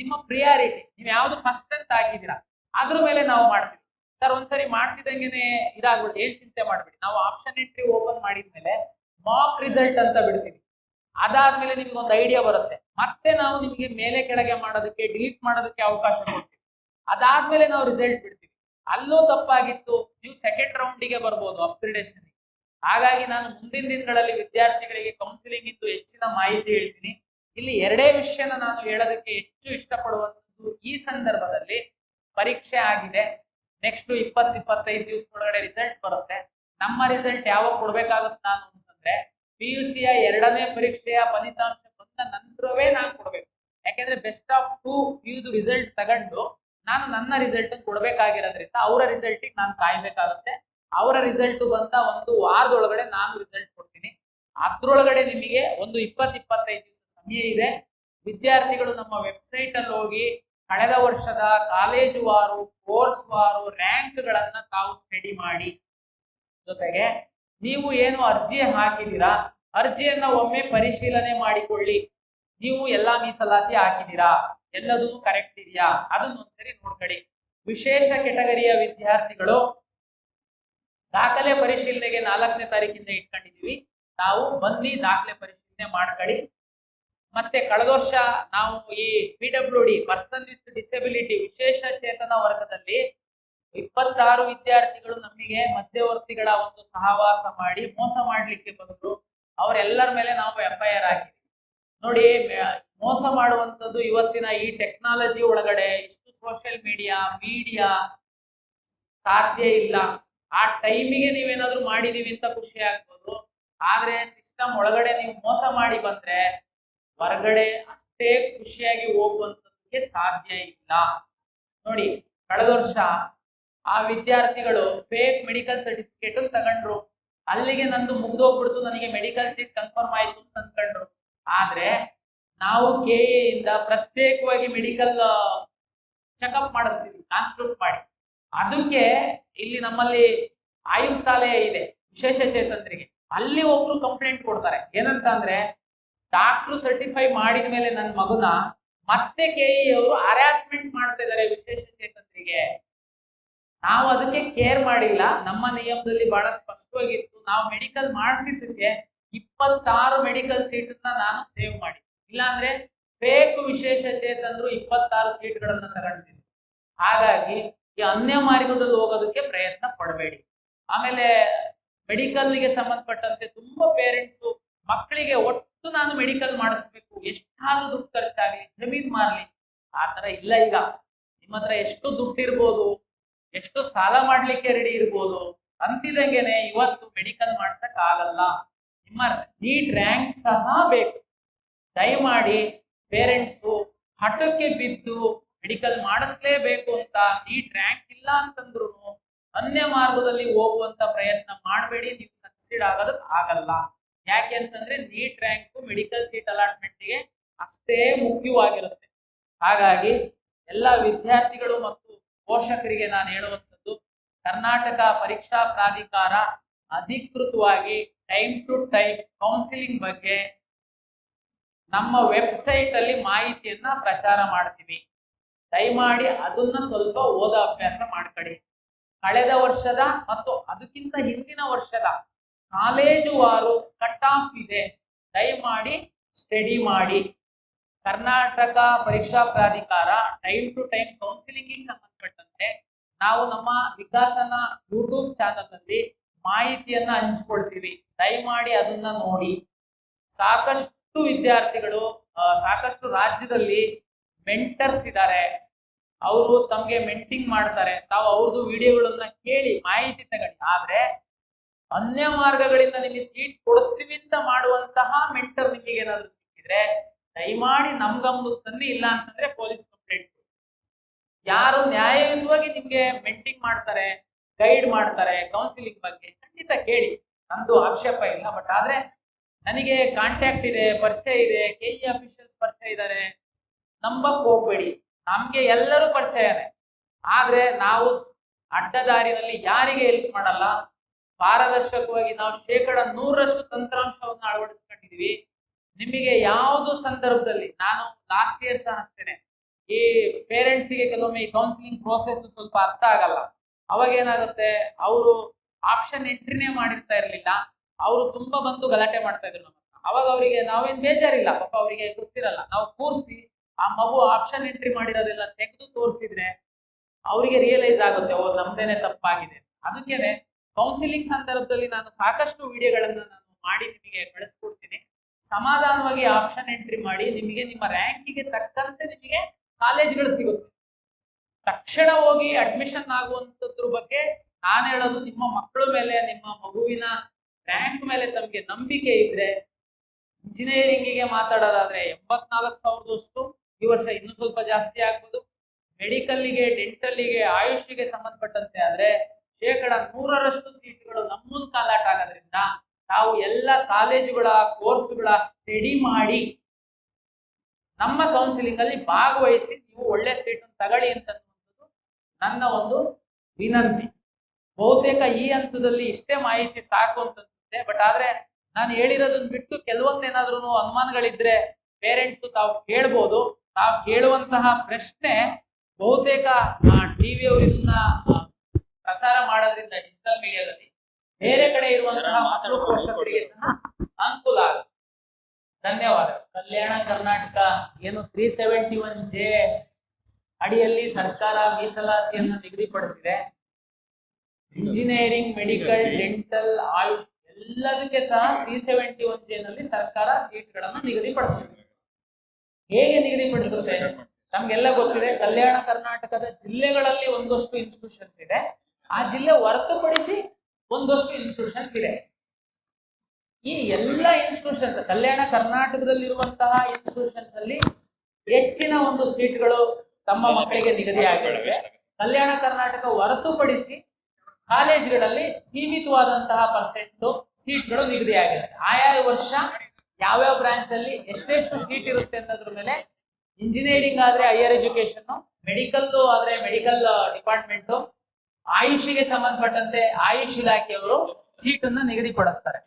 ನಿಮ್ಮ ಪ್ರಿಯಾರಿಟಿ, ನೀವು ಯಾವ್ದು ಫಸ್ಟ್ ಅಂತ ಹಾಕಿದ್ದೀರಾ ಅದ್ರ ಮೇಲೆ ನಾವು ಮಾಡ್ತೀವಿ. ಸರ್ ಒಂದ್ಸರಿ ಮಾಡ್ತಿದ್ದಂಗೆನೆ ಇದಾಗ್ಬಿಟ್ಟು ಏನ್ ಚಿಂತೆ ಮಾಡ್ಬಿಡಿ, ನಾವು ಆಪ್ಷನ್ ಎಂಟ್ರಿ ಓಪನ್ ಮಾಡಿದ್ಮೇಲೆ ಮಾಕ್ ರಿಸಲ್ಟ್ ಅಂತ ಬಿಡ್ತೀವಿ. ಅದಾದ್ಮೇಲೆ ನಿಮ್ಗೆ ಒಂದು ಐಡಿಯಾ ಬರುತ್ತೆ, ಮತ್ತೆ ನಾವು ನಿಮಗೆ ಮೇಲೆ ಕೆಳಗೆ ಮಾಡೋದಕ್ಕೆ, ಡಿಲೀಟ್ ಮಾಡೋದಕ್ಕೆ ಅವಕಾಶ ಕೊಡ್ತೀವಿ. ಅದಾದ್ಮೇಲೆ ನಾವು ರಿಸಲ್ಟ್ ಬಿಡ್ತೀವಿ. ಅಲ್ಲೂ ತಪ್ಪಾಗಿತ್ತು, ನೀವು ಸೆಕೆಂಡ್ ರೌಂಡಿಗೆ ಬರ್ಬೋದು ಅಪ್ಗ್ರೇಡೇಷನ್. ಹಾಗಾಗಿ ನಾನು ಮುಂದಿನ ದಿನಗಳಲ್ಲಿ ವಿದ್ಯಾರ್ಥಿಗಳಿಗೆ ಕೌನ್ಸಿಲಿಂಗ್ ಇದ್ದು ಹೆಚ್ಚಿನ ಮಾಹಿತಿ ಹೇಳ್ತೀನಿ. ಇಲ್ಲಿ ಎರಡೇ ವಿಷಯನ ನಾನು ಹೇಳೋದಕ್ಕೆ ಹೆಚ್ಚು ಇಷ್ಟಪಡುವಂಥದ್ದು, ಈ ಸಂದರ್ಭದಲ್ಲಿ ಪರೀಕ್ಷೆ ಆಗಿದೆ, ನೆಕ್ಸ್ಟ್ 20-25 ದಿವಸದೊಳಗಡೆ ರಿಸಲ್ಟ್ ಬರುತ್ತೆ. ನಮ್ಮ ರಿಸಲ್ಟ್ ಯಾವಾಗ ಕೊಡ್ಬೇಕಾಗುತ್ತೆ ನಾನು ಅಂತಂದ್ರೆ, PUCಯ 2ನೇ ಪರೀಕ್ಷೆಯ ಫಲಿತಾಂಶ ಬಂದ ನಂತರವೇ ನಾನು ಕೊಡ್ಬೇಕು. ಯಾಕೆಂದ್ರೆ ಬೆಸ್ಟ್ ಆಫ್ 2 PU ರಿಸಲ್ಟ್ ತಗೊಂಡು ನಾನು ನನ್ನ ರಿಸಲ್ಟ್ ಕೊಡ್ಬೇಕಾಗಿರೋದ್ರಿಂದ ಅವರ ರಿಸಲ್ಟಿಗೆ ನಾನು ಕಾಯ್ಬೇಕಾಗುತ್ತೆ. ಅವರ ರಿಸಲ್ಟ್ ಬಂದ ಒಂದು ವಾರದೊಳಗಡೆ ನಾನು ರಿಸಲ್ಟ್ ಕೊಡ್ತೀನಿ. ಅದ್ರೊಳಗಡೆ ನಿಮಗೆ ಒಂದು 20-25 ದಿವಸ ಸಮಯ ಇದೆ. ವಿದ್ಯಾರ್ಥಿಗಳು ನಮ್ಮ ವೆಬ್ಸೈಟ್ ಅಲ್ಲಿ ಹೋಗಿ ಕಳೆದ ವರ್ಷದ ಕಾಲೇಜು ವಾರು, ಕೋರ್ಸ್ ವಾರು ರ್ಯಾಂಕ್ಗಳನ್ನ ತಾವು ಸ್ಟಡಿ ಮಾಡಿ. ಜೊತೆಗೆ ನೀವು ಏನು ಅರ್ಜಿ ಹಾಕಿದ್ದೀರಾ, ಅರ್ಜಿಯನ್ನ ಒಮ್ಮೆ ಪರಿಶೀಲನೆ ಮಾಡಿಕೊಳ್ಳಿ. ನೀವು ಎಲ್ಲಾ ಮೀಸಲಾತಿ ಹಾಕಿದ್ದೀರಾ, ಎಲ್ಲದೂ ಕರೆಕ್ಟ್ ಇದೆಯಾ ಅದನ್ನ ಒಂದ್ಸರಿ ನೋಡ್ಕೊಳ್ಳಿ. ವಿಶೇಷ ಕೆಟಗರಿಯ ವಿದ್ಯಾರ್ಥಿಗಳು ದಾಖಲೆ ಪರಿಶೀಲನೆಗೆ 4ನೇ ತಾರೀಕಿಂದ ಇಟ್ಕೊಂಡಿದೀವಿ. ತಾವು ಬನ್ನಿ ದಾಖಲೆ ಪರಿಶೀಲನೆ ಮಾಡ್ಕೊಳ್ಳಿ. ಮತ್ತೆ ಕಳೆದ ವರ್ಷ ನಾವು ಈ PWD ಪರ್ಸನ್ ವಿತ್ ಡಿಸೆಬಿಲಿಟಿ ವಿಶೇಷ ಚೇತನ ವರ್ಗದಲ್ಲಿ 26 ವಿದ್ಯಾರ್ಥಿಗಳು ನಮಗೆ ಮಧ್ಯವರ್ತಿಗಳ ಒಂದು ಸಹವಾಸ ಮಾಡಿ ಮೋಸ ಮಾಡ್ಲಿಕ್ಕೆ ಬಂದ್ರು. ಅವರೆಲ್ಲರ ಮೇಲೆ ನಾವು FIR ಹಾಕಿದ್ವಿ. ನೋಡಿ, ಮೋಸ ಮಾಡುವಂತದ್ದು ಇವತ್ತಿನ ಈ ಟೆಕ್ನಾಲಜಿ ಒಳಗಡೆ ಇಷ್ಟು ಸೋಷಿಯಲ್ ಮೀಡಿಯಾ ಸಾಧ್ಯ ಇಲ್ಲ. ಆ ಟೈಮಿಗೆ ನೀವೇನಾದ್ರೂ ಮಾಡಿದೀವಿ ಅಂತ ಖುಷಿ ಆಗ್ಬೋದು, ಆದ್ರೆ ಸಿಸ್ಟಮ್ ಒಳಗಡೆ ನೀವು ಮೋಸ ಮಾಡಿ ಬಂದ್ರೆ ಹೊರಗಡೆ ಅಷ್ಟೇ ಖುಷಿಯಾಗಿ ಹೋಗುವಂತದಕ್ಕೆ ಸಾಧ್ಯ ಇಲ್ಲ. ನೋಡಿ, ಕಳೆದ ವರ್ಷ ಆ ವಿದ್ಯಾರ್ಥಿಗಳು ಫೇಕ್ ಮೆಡಿಕಲ್ ಸರ್ಟಿಫಿಕೇಟ್ ತಗೊಂಡ್ರು. ಅಲ್ಲಿಗೆ ನಂದು ಮುಗ್ದೋಗ್ಬಿಡ್ತು, ನನಗೆ ಮೆಡಿಕಲ್ ಸೀಟ್ ಕನ್ಫರ್ಮ್ ಆಯ್ತು ಅಂತ ಅಂದ್ಕೊಂಡ್ರು. ಆದ್ರೆ ನಾವು KA ಇಂದ ಪ್ರತ್ಯೇಕವಾಗಿ ಮೆಡಿಕಲ್ ಚೆಕಪ್ ಮಾಡಿಸ್ತೀವಿ, ಕಾನ್ಸ್ಟಿಟ್ಯೂಟ್ ಮಾಡಿ. ಅದಕ್ಕೆ ಇಲ್ಲಿ ನಮ್ಮಲ್ಲಿ ಆಯುಕ್ತಾಲಯ ಇದೆ ವಿಶೇಷ ಚೇತನರಿಗೆ. ಅಲ್ಲಿ ಒಬ್ರು ಕಂಪ್ಲೇಂಟ್ ಕೊಡ್ತಾರೆ, ಏನಂತ ಅಂದ್ರೆ ಡಾಕ್ಟ್ರು ಸರ್ಟಿಫೈ ಮಾಡಿದ ಮೇಲೆ ನನ್ನ ಮಗುನ ಮತ್ತೆ KE ಅವರು ಹರಾಸ್ಮೆಂಟ್ ಮಾಡ್ತಾ ಇದ್ದಾರೆ ವಿಶೇಷ ಚೇತನರಿಗೆ. ನಾವು ಅದಕ್ಕೆ ಕೇರ್ ಮಾಡಿಲ್ಲ. ನಮ್ಮ ನಿಯಮದಲ್ಲಿ ಬಹಳ ಸ್ಪಷ್ಟವಾಗಿತ್ತು, ನಾವು ಮೆಡಿಕಲ್ ಮಾಡಿಸಿದ್ದಕ್ಕೆ 26 ಮೆಡಿಕಲ್ ಸೀಟ್ ನಾನು ಸೇವ್ ಮಾಡಿ, ಇಲ್ಲಾಂದ್ರೆ ಫೇಕ್ ವಿಶೇಷ ಚೇತನರು 26 ಸೀಟ್ಗಳನ್ನ ತಗೊಂಡಿದ್ದೀನಿ. ಹಾಗಾಗಿ ಈ ಅನ್ಯ ಮಾರ್ಗದಲ್ಲಿ ಹೋಗೋದಕ್ಕೆ ಪ್ರಯತ್ನ ಪಡಬೇಡಿ. ಆಮೇಲೆ ಮೆಡಿಕಲ್ಗೆ ಸಂಬಂಧಪಟ್ಟಂತೆ ತುಂಬಾ ಪೇರೆಂಟ್ಸ್ ಮಕ್ಕಳಿಗೆ ಒಟ್ಟು ನಾನು ಮೆಡಿಕಲ್ ಮಾಡಿಸ್ಬೇಕು, ಎಷ್ಟಾದ್ರೂ ದುಡ್ಡು ಖರ್ಚಾಗ್ಲಿ, ಜಮೀನ್ ಮಾರ್ಲಿ, ಆತರ ಇಲ್ಲ. ಈಗ ನಿಮ್ಮ ಹತ್ರ ಎಷ್ಟು ದುಡ್ಡು ಇರ್ಬೋದು, ಎಷ್ಟು ಸಾಲ ಮಾಡ್ಲಿಕ್ಕೆ ರೆಡಿ ಇರ್ಬೋದು, ಅಂತಿದಂಗೆನೆ ಇವತ್ತು ಮೆಡಿಕಲ್ ಮಾಡ್ಸಕ್ ಆಗಲ್ಲ. ನಿಮ್ಮ ನೀಟ್ ರ್ಯಾಂಕ್ ಸಹ ಬೇಕು. ದಯಮಾಡಿ ಪೇರೆಂಟ್ಸು ಹಠಕ್ಕೆ ಬಿದ್ದು ಮೆಡಿಕಲ್ ಮಾಡಿಸ್ಲೇಬೇಕು ಅಂತ ನೀಟ್ ರ್ಯಾಂಕ್ ಇಲ್ಲ ಅಂತಂದ್ರು ಅನ್ಯ ಮಾರ್ಗದಲ್ಲಿ ಹೋಗುವಂತ ಪ್ರಯತ್ನ ಮಾಡಬೇಡಿ. ನೀವು ಸಕ್ಸೀಡ್ ಆಗೋದಕ್ಕೆ ಆಗಲ್ಲ. ಯಾಕೆ ಅಂತಂದ್ರೆ ನೀಟ್ ರ್ಯಾಂಕ್ ಮೆಡಿಕಲ್ ಸೀಟ್ ಅಲಾಟ್ಮೆಂಟ್ಗೆ ಅಷ್ಟೇ ಮುಖ್ಯವಾಗಿರುತ್ತೆ. ಹಾಗಾಗಿ ಎಲ್ಲ ವಿದ್ಯಾರ್ಥಿಗಳು ಮತ್ತು ಪೋಷಕರಿಗೆ ನಾನು ಹೇಳುವಂಥದ್ದು, ಕರ್ನಾಟಕ ಪರೀಕ್ಷಾ ಪ್ರಾಧಿಕಾರ ಅಧಿಕೃತವಾಗಿ ಟೈಮ್ ಟು ಟೈಮ್ ಕೌನ್ಸಿಲಿಂಗ್ ಬಗ್ಗೆ ನಮ್ಮ ವೆಬ್ಸೈಟ್ ಅಲ್ಲಿ ಮಾಹಿತಿಯನ್ನ ಪ್ರಚಾರ ಮಾಡ್ತೀವಿ. ದಯಮಾಡಿ ಅದನ್ನ ಸ್ವಲ್ಪ ಓದ ಅಭ್ಯಾಸ ಮಾಡ್ಕೊಳ್ಳಿ. ಕಳೆದ ವರ್ಷದ ಮತ್ತು ಅದಕ್ಕಿಂತ ಹಿಂದಿನ ವರ್ಷದ ಕಾಲೇಜು ವಾರು ಕಟ್ ಆಫ್ ಇದೆ, ದಯಮಾಡಿ ಸ್ಟಡಿ ಮಾಡಿ. ಕರ್ನಾಟಕ ಪರೀಕ್ಷಾ ಪ್ರಾಧಿಕಾರ ಟೈಮ್ ಟು ಟೈಮ್ ಕೌನ್ಸಿಲಿಂಗ್ ಸಂಬಂಧಪಟ್ಟಂತೆ ನಾವು ನಮ್ಮ ವಿಕಾಸನ ಯೂಟ್ಯೂಬ್ ಚಾನಲ್ ನಲ್ಲಿ ಮಾಹಿತಿಯನ್ನ ಹಂಚ್ಕೊಳ್ತೀವಿ. ದಯಮಾಡಿ ಅದನ್ನ ನೋಡಿ. ಸಾಕಷ್ಟು ವಿದ್ಯಾರ್ಥಿಗಳು, ಸಾಕಷ್ಟು ರಾಜ್ಯದಲ್ಲಿ ಮೆಂಟರ್ಸ್ ಇದ್ದಾರೆ, ಅವರು ತಮ್ಗೆ ಮೆಂಟಿಂಗ್ ಮಾಡ್ತಾರೆ. ತಾವು ಅವ್ರದ್ದು ವಿಡಿಯೋಗಳನ್ನ ಕೇಳಿ ಮಾಹಿತಿ ತಗೊಳ್ಳಿ. ಆದ್ರೆ ಅನ್ಯ ಮಾರ್ಗಗಳಿಂದ ನಿಮಗೆ ಸೀಟ್ ಕೊಡಿಸ್ತೀವಿ ಅಂತ ಮಾಡುವಂತಹ ಮೆಂಟರ್ ನಿಮಗೆ ಏನಾದ್ರು ಸಿಕ್ಕಿದ್ರೆ ದಯಮಾಡಿ ನಮ್ ಗಮನಕ್ಕೆ ತನ್ನಿ. ಇಲ್ಲ ಅಂತಂದ್ರೆ ಪೊಲೀಸ್ ಕಂಪ್ಲೇಂಟ್. ಯಾರು ನ್ಯಾಯಯುತವಾಗಿ ನಿಮ್ಗೆ ಮೆಂಟಿಂಗ್ ಮಾಡ್ತಾರೆ, ಗೈಡ್ ಮಾಡ್ತಾರೆ ಕೌನ್ಸಿಲಿಂಗ್ ಬಗ್ಗೆ, ಖಂಡಿತ ಕೇಳಿ, ನಂದು ಆಕ್ಷೇಪ ಇಲ್ಲ. ಬಟ್ ಆದ್ರೆ ನನಗೆ ಕಾಂಟ್ಯಾಕ್ಟ್ ಇದೆ, ಪರಿಚಯ ಇದೆ, KE ಅಫಿಷಿಯಲ್ಸ್ ಪರಿಚಯ ಇದ್ದಾರೆ, ನಂಬಕ್ ಹೋಗ್ಬೇಡಿ. ನಮ್ಗೆ ಎಲ್ಲರೂ ಪರಿಚಯನೇ. ಆದ್ರೆ ನಾವು ಅಡ್ಡದಾರಿನಲ್ಲಿ ಯಾರಿಗೆ ಹೆಲ್ಪ್ ಮಾಡಲ್ಲ. ಪಾರದರ್ಶಕವಾಗಿ ನಾವು 100% ತಂತ್ರಾಂಶವನ್ನು ಅಳವಡಿಸ್ಕೊಂಡಿದೀವಿ. ನಿಮಗೆ ಯಾವುದು ಸಂದರ್ಭದಲ್ಲಿ, ನಾನು ಲಾಸ್ಟ್ ಇಯರ್ ಸಹ ಅಷ್ಟೇನೆ, ಈ ಪೇರೆಂಟ್ಸ್ಗೆ ಕೆಲವೊಮ್ಮೆ ಈ ಕೌನ್ಸಿಲಿಂಗ್ ಪ್ರೋಸೆಸ್ ಸ್ವಲ್ಪ ಅರ್ಥ ಆಗಲ್ಲ. ಅವಾಗ ಏನಾಗುತ್ತೆ, ಅವರು ಆಪ್ಷನ್ ಎಂಟ್ರಿನೇ ಮಾಡಿರ್ತಾ ಇರ್ಲಿಲ್ಲ, ಅವರು ತುಂಬಾ ಬಂದು ಗಲಾಟೆ ಮಾಡ್ತಾ ಇದ್ರು ನಮ್ಮ ಹತ್ರ. ಅವಾಗ ಅವರಿಗೆ ನಾವೇನ್ ಬೇಜಾರಿಲ್ಲ, ಪಾಪ ಅವರಿಗೆ ಗೊತ್ತಿರಲ್ಲ. ನಾವು ಕೂರಿಸಿ ಆ ಮಗು ಆಪ್ಷನ್ ಎಂಟ್ರಿ ಮಾಡಿರೋದೆಲ್ಲ ತೆಗೆದು ತೋರಿಸಿದ್ರೆ ಅವರಿಗೆ ರಿಯಲೈಸ್ ಆಗುತ್ತೆ, ಓ ನಮ್ದೇನೆ ತಪ್ಪಾಗಿದೆ. ಅದಕ್ಕೇನೆ ಕೌನ್ಸಿಲಿಂಗ್ ಸಂದರ್ಭದಲ್ಲಿ ನಾನು ಸಾಕಷ್ಟು ವಿಡಿಯೋಗಳನ್ನ ನಾನು ಮಾಡಿ ನಿಮಗೆ ಕಳಿಸ್ಕೊಡ್ತೀನಿ. ಸಮಾಧಾನವಾಗಿ ಆಪ್ಷನ್ ಎಂಟ್ರಿ ಮಾಡಿ, ನಿಮಗೆ ನಿಮ್ಮ ರ್ಯಾಂಕಿಗೆ ತಕ್ಕಂತೆ ನಿಮಗೆ ಕಾಲೇಜ್ಗಳು ಸಿಗುತ್ತೆ. ತಕ್ಷಣ ಹೋಗಿ ಅಡ್ಮಿಷನ್ ಆಗುವಂತದ್ರ ಬಗ್ಗೆ ನಾನು ಹೇಳೋದು, ನಿಮ್ಮ ಮಕ್ಕಳ ಮೇಲೆ, ನಿಮ್ಮ ಮಗುವಿನ ರ್ಯಾಂಕ್ ಮೇಲೆ ತಮಗೆ ನಂಬಿಕೆ ಇದ್ರೆ, ಇಂಜಿನಿಯರಿಂಗಿಗೆ ಮಾತಾಡೋದಾದ್ರೆ 84,000 ಈ ವರ್ಷ ಇನ್ನೂ ಸ್ವಲ್ಪ ಜಾಸ್ತಿ ಆಗ್ಬೋದು. ಮೆಡಿಕಲ್ಗೆ, ಡೆಂಟಲ್ಗೆ, ಆಯುಷ್ಗೆ ಸಂಬಂಧಪಟ್ಟಂತೆ ಆದ್ರೆ 100% ಸೀಟ್ಗಳು ನಮ್ಮ ಮೂಲಕ ಅಲಾಟ್ ಆಗೋದ್ರಿಂದ ನಾವು ಎಲ್ಲ ಕಾಲೇಜುಗಳ ಕೋರ್ಸ್ಗಳ ಸ್ಟಡಿ ಮಾಡಿ ನಮ್ಮ ಕೌನ್ಸಿಲಿಂಗ್ ಅಲ್ಲಿ ಭಾಗವಹಿಸಿ ನೀವು ಒಳ್ಳೆ ಸೀಟ್ ತಗೊಳ್ಳಿ ಅಂತ ನನ್ನ ಒಂದು ವಿನಂತಿ. ಬಹುತೇಕ ಈ ಹಂತದಲ್ಲಿ ಇಷ್ಟೇ ಮಾಹಿತಿ ಸಾಕು ಅಂತ ಅನ್ಸುತ್ತೆ. ಬಟ್ ಆದ್ರೆ ನಾನು ಹೇಳಿರೋದನ್ನ ಬಿಟ್ಟು ಕೆಲವೊಂದು ಏನಾದ್ರೂ ಅನುಮಾನಗಳಿದ್ರೆ ಪೇರೆಂಟ್ಸ್ ತಾವು ಕೇಳ್ಬೋದು. ತಾವು ಕೇಳುವಂತಹ ಪ್ರಶ್ನೆ ಬಹುತೇಕ ಟಿವಿ ಅವರು ಇದನ್ನ ಪ್ರಸಾರ ಮಾಡೋದ್ರಿಂದ ಡಿಜಿಟಲ್ ಮೀಡಿಯಾದಲ್ಲಿ ಬೇರೆ ಕಡೆ ಇರುವಂತಹ ಮಕ್ಕಳು ಪೋಷಕರಿಗೆ ಸಹ ಅನುಕೂಲ ಆಗುತ್ತೆ. ಧನ್ಯವಾದ. ಕಲ್ಯಾಣ ಕರ್ನಾಟಕ ಏನು 371J ಅಡಿಯಲ್ಲಿ ಸರ್ಕಾರ ಮೀಸಲಾತಿಯನ್ನು ನಿಗದಿಪಡಿಸಿದೆ. ಇಂಜಿನಿಯರಿಂಗ್, ಮೆಡಿಕಲ್, ಡೆಂಟಲ್, ಆಯುಷ್ ಎಲ್ಲದಕ್ಕೆ ಸಹ 371J ನಲ್ಲಿ ಸರ್ಕಾರ ಸೀಟ್ಗಳನ್ನು ನಿಗದಿಪಡಿಸುತ್ತೆ. ಹೇಗೆ ನಿಗದಿಪಡಿಸುತ್ತೆ? ನಮ್ಗೆಲ್ಲ ಗೊತ್ತಿದೆ, ಕಲ್ಯಾಣ ಕರ್ನಾಟಕದ ಜಿಲ್ಲೆಗಳಲ್ಲಿ ಒಂದಷ್ಟು ಇನ್ಸ್ಟಿಟ್ಯೂಷನ್ಸ್ ಇದೆ, ಆ ಜಿಲ್ಲೆ ಹೊರತುಪಡಿಸಿ ಒಂದಷ್ಟು ಇನ್ಸ್ಟಿಟ್ಯೂಷನ್ಸ್ ಇದೆ. ಈ ಎಲ್ಲ ಇನ್ಸ್ಟಿಟ್ಯೂಷನ್ಸ್ ಕಲ್ಯಾಣ ಕರ್ನಾಟಕದಲ್ಲಿರುವಂತಹ ಇನ್ಸ್ಟಿಟ್ಯೂಷನ್ಸ್ ಅಲ್ಲಿ ಹೆಚ್ಚಿನ ಒಂದು ಸೀಟ್ಗಳು ತಮ್ಮ ಮಕ್ಕಳಿಗೆ ನಿಗದಿ ಆಗಿವೆ. ಕಲ್ಯಾಣ ಕರ್ನಾಟಕ ಹೊರತುಪಡಿಸಿ ಕಾಲೇಜುಗಳಲ್ಲಿ ಸೀಮಿತವಾದಂತಹ ಪರ್ಸೆಂಟ್ ಸೀಟ್ಗಳು ನಿಗದಿ ಆಗಿದೆ. ಆಯಾ ವರ್ಷ ಯಾವ್ಯಾವ ಬ್ರಾಂಚ್ ಅಲ್ಲಿ ಎಷ್ಟೆಷ್ಟು ಸೀಟ್ ಇರುತ್ತೆ ಅನ್ನೋದ್ರ ಮೇಲೆ ಇಂಜಿನಿಯರಿಂಗ್ ಆದ್ರೆ ಹೈಯರ್ ಎಜುಕೇಶನ್, ಮೆಡಿಕಲ್ ಆದ್ರೆ ಮೆಡಿಕಲ್ ಡಿಪಾರ್ಟ್ಮೆಂಟ್, ಆಯುಷಿಗೆ ಸಂಬಂಧಪಟ್ಟಂತೆ ಆಯುಷ್ ಇಲಾಖೆಯವರು ಸೀಟ್ ಅನ್ನ ನಿಗದಿಪಡಿಸ್ತಾರೆ.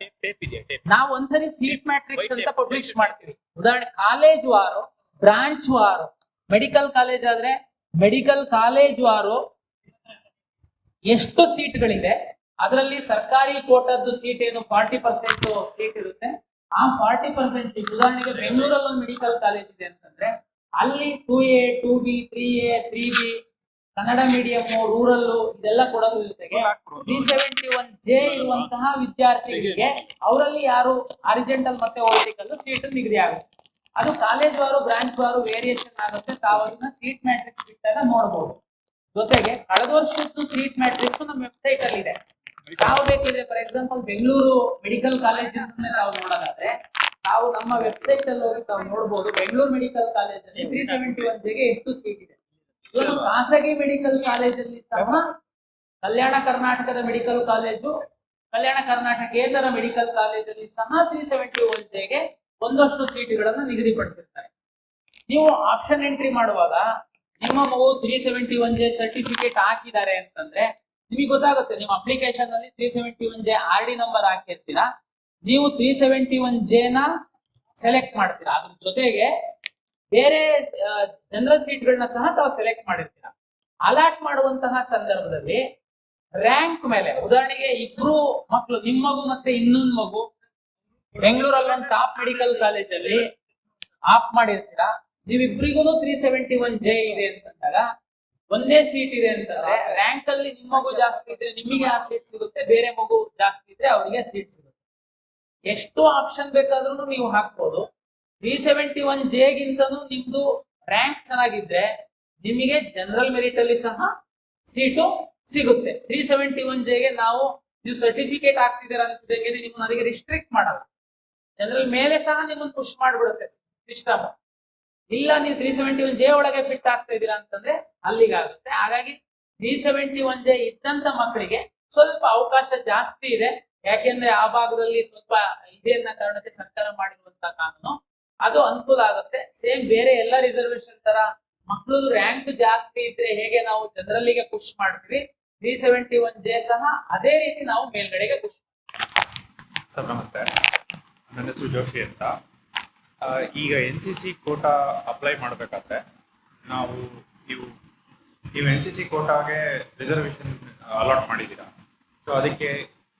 ನಾವು ಒಂದ್ಸರಿ ಸೀಟ್ ಮ್ಯಾಟ್ರಿಕ್ಸ್ ಅಂತ ಪಬ್ಲಿಷ್ ಮಾಡ್ತೀವಿ. ಉದಾಹರಣೆ ಕಾಲೇಜ್ ವಾರು, ಬ್ರಾಂಚ್ ವಾರು, ಮೆಡಿಕಲ್ ಕಾಲೇಜ್ ಆದ್ರೆ ಮೆಡಿಕಲ್ ಕಾಲೇಜ್ ವಾರು ಎಷ್ಟು ಸೀಟ್ಗಳಿದೆ, ಅದರಲ್ಲಿ ಸರ್ಕಾರಿ ಕೋಟದ್ದು ಸೀಟ್ ಏನು 40% ಸೀಟ್ ಇರುತ್ತೆ. ಆ 40% ಸೀಟ್, ಉದಾಹರಣೆಗೆ ಬೆಂಗಳೂರಲ್ಲಿ ಒಂದು ಮೆಡಿಕಲ್ ಕಾಲೇಜ್ ಇದೆ ಅಂತಂದ್ರೆ ಅಲ್ಲಿ 2A, 2B, 3A, 3B, Kannada medium, rural ಇದೆಲ್ಲ ಕೊಡೋದ್ರ ಜೊತೆಗೆ 371J ಇರುವಂತಹ ವಿದ್ಯಾರ್ಥಿಗಳಿಗೆ ಅವರಲ್ಲಿ ಯಾರು ಹಾರಿಜಾಂಟಲ್ ಮತ್ತೆ ವರ್ಟಿಕಲ್ ಸೀಟ್ ನಿಗದಿ ಆಗುತ್ತೆ. ಅದು ಕಾಲೇಜ್ ವಾರು, ಬ್ರಾಂಚ್ ವಾರು ವೇರಿಯೇಷನ್ ಆಗುತ್ತೆ. ತಾವು ಅದನ್ನ ಸೀಟ್ ಮ್ಯಾಟ್ರಿಕ್ಸ್ ಬಿಟ್ಟಾಗ ನೋಡಬಹುದು. ಜೊತೆಗೆ ಕಳೆದ ವರ್ಷದ್ದು ಸೀಟ್ ಮ್ಯಾಟ್ರಿಕ್ಸ್ ನಮ್ಮ ವೆಬ್ಸೈಟ್ ಅಲ್ಲಿ ಇದೆ. ತಾವು ಬೇಕಿದ್ರೆ for example Bengaluru medical college ಅಂತ ತಾವು ನೋಡೋದಾದ್ರೆ ತಾವು ನಮ್ಮ ವೆಬ್ಸೈಟ್ ಅಲ್ಲಿ ಹೋಗಿ ತಾವು ನೋಡಬಹುದು. ಬೆಂಗಳೂರು ಮೆಡಿಕಲ್ ಕಾಲೇಜ್ ಅಲ್ಲಿ 371J ಗೆ ಎಷ್ಟು ಸೀಟ್ ಇದೆ. ಖಾಸಗಿ ಮೆಡಿಕಲ್ ಕಾಲೇಜಲ್ಲಿ ಸಹ ಕಲ್ಯಾಣ ಕರ್ನಾಟಕದ ಮೆಡಿಕಲ್ ಕಾಲೇಜು, ಕಲ್ಯಾಣ ಕರ್ನಾಟಕೇತರ ಮೆಡಿಕಲ್ ಕಾಲೇಜಲ್ಲಿ ಸಹ 371J ಗೆ ಒಂದಷ್ಟು ಸೀಟುಗಳನ್ನು ನಿಗದಿಪಡಿಸಿರ್ತಾರೆ. ನೀವು ಆಪ್ಷನ್ ಎಂಟ್ರಿ ಮಾಡುವಾಗ ನಿಮ್ಮ ಮಗು 371J ಸರ್ಟಿಫಿಕೇಟ್ ಹಾಕಿದ್ದಾರೆ ಅಂತಂದ್ರೆ ನಿಮಗೆ ಗೊತ್ತಾಗುತ್ತೆ. ನಿಮ್ಮ ಅಪ್ಲಿಕೇಶನ್ ಅಲ್ಲಿ 371J RD ನಂಬರ್ ಹಾಕಿರ್ತೀರಾ, ನೀವು 371J ನ ಸೆಲೆಕ್ಟ್ ಮಾಡ್ತೀರಾ. ಅದ್ರ ಜೊತೆಗೆ ಬೇರೆ ಜನರಲ್ ಸೀಟ್ಗಳನ್ನ ಸಹ ತಾವು ಸೆಲೆಕ್ಟ್ ಮಾಡಿರ್ತೀರಾ. ಅಲಾಟ್ ಮಾಡುವಂತಹ ಸಂದರ್ಭದಲ್ಲಿ ರ್ಯಾಂಕ್ ಮೇಲೆ, ಉದಾಹರಣೆಗೆ ಇಬ್ರು ಮಕ್ಕಳು, ನಿಮ್ಮ ಮಗು ಮತ್ತೆ ಇನ್ನೊಂದು ಮಗು ಬೆಂಗಳೂರಲ್ಲಿ ಒಂದು ಟಾಪ್ ಮೆಡಿಕಲ್ ಕಾಲೇಜಲ್ಲಿ ಆಪ್ ಮಾಡಿರ್ತೀರಾ. ನೀವಿಬ್ರಿಗೂ 371J ಇದೆ ಅಂತಂದಾಗ ಒಂದೇ ಸೀಟ್ ಇದೆ ಅಂತಂದ್ರೆ ರ್ಯಾಂಕ್ ಅಲ್ಲಿ ನಿಮ್ಮ ಮಗು ಜಾಸ್ತಿ ಇದ್ರೆ ನಿಮಗೆ ಆ ಸೀಟ್ ಸಿಗುತ್ತೆ, ಬೇರೆ ಮಗು ಜಾಸ್ತಿ ಇದ್ರೆ ಅವರಿಗೆ ಸೀಟ್ ಸಿಗುತ್ತೆ. ಎಷ್ಟು ಆಪ್ಷನ್ ಬೇಕಾದ್ರೂ ನೀವು ಹಾಕ್ಬೋದು. 371J ಗಿಂತನೂ ನಿಮ್ದು ರ್ಯಾಂಕ್ ಚೆನ್ನಾಗಿದ್ರೆ ನಿಮಗೆ ಜನರಲ್ ಮೆರಿಟ್ ಅಲ್ಲಿ ಸಹ ಸೀಟು ಸಿಗುತ್ತೆ. 371J ಗೆ ನೀವು ಸರ್ಟಿಫಿಕೇಟ್ ಹಾಕ್ತಿದ್ದೀರಾ ಅಂತಿದ್ದಂಗೆ ನಿಮ್ಮನ್ನ ಅದಕ್ಕೆ ರಿಸ್ಟ್ರಿಕ್ಟ್ ಮಾಡಲ್ಲ. ಜನರಲ್ ಮೇಲೆ ಸಹ ನಿಮ್ಮನ್ನ ಪುಷ್ ಮಾಡ್ಬಿಡುತ್ತೆ ಸಿಸ್ಟಮ್. ಇಲ್ಲ ನೀವು 371J ಒಳಗೆ ಫಿಟ್ ಆಗ್ತಾ ಇದ್ದೀರಾ ಅಂತಂದ್ರೆ ಅಲ್ಲಿಗಾಗುತ್ತೆ. ಹಾಗಾಗಿ 371J ಇದ್ದಂತ ಮಕ್ಕಳಿಗೆ ಸ್ವಲ್ಪ ಅವಕಾಶ ಜಾಸ್ತಿ ಇದೆ. ಯಾಕೆಂದ್ರೆ ಆ ಭಾಗದಲ್ಲಿ ಸ್ವಲ್ಪ ಇದೆ ಅನ್ನೋ ಕಾರಣಕ್ಕೆ ಸರ್ಕಾರ ಮಾಡಿರುವಂತಹ ಕಾನೂನು ಅದು ಅನುಕೂಲ ಆಗುತ್ತೆ. ಸೇಮ್ ಬೇರೆ ಎಲ್ಲ ರಿಸರ್ವೇಶನ್ ತರ ಮಕ್ಕಳು ರ್ಯಾಂಕ್ ಜಾಸ್ತಿ ಇದ್ರೆ ಹೇಗೆ ನಾವು ಜನರಲ್ಲಿಗೆ ಪುಷ್ ಮಾಡ್ತೀವಿ, 371J ಸಹ ಅದೇ ರೀತಿ ನಾವು ಮೇಲ್ಗಡೆಗೆ ಪುಷ್. ಸರ್ ನಮಸ್ತೆ, ನನ್ನ ಹೆಸರು ಜೋಶಿ ಅಂತ. ಈಗ NCC ಕೋಟಾ ಅಪ್ಲೈ ಮಾಡಬೇಕಾದ್ರೆ ನೀವು NCC ಕೋಟಾಗೆ ರಿಸರ್ವೇಶನ್ ಅಲಾಟ್ ಮಾಡಿದ್ದೀರಾ. ಸೊ ಅದಕ್ಕೆ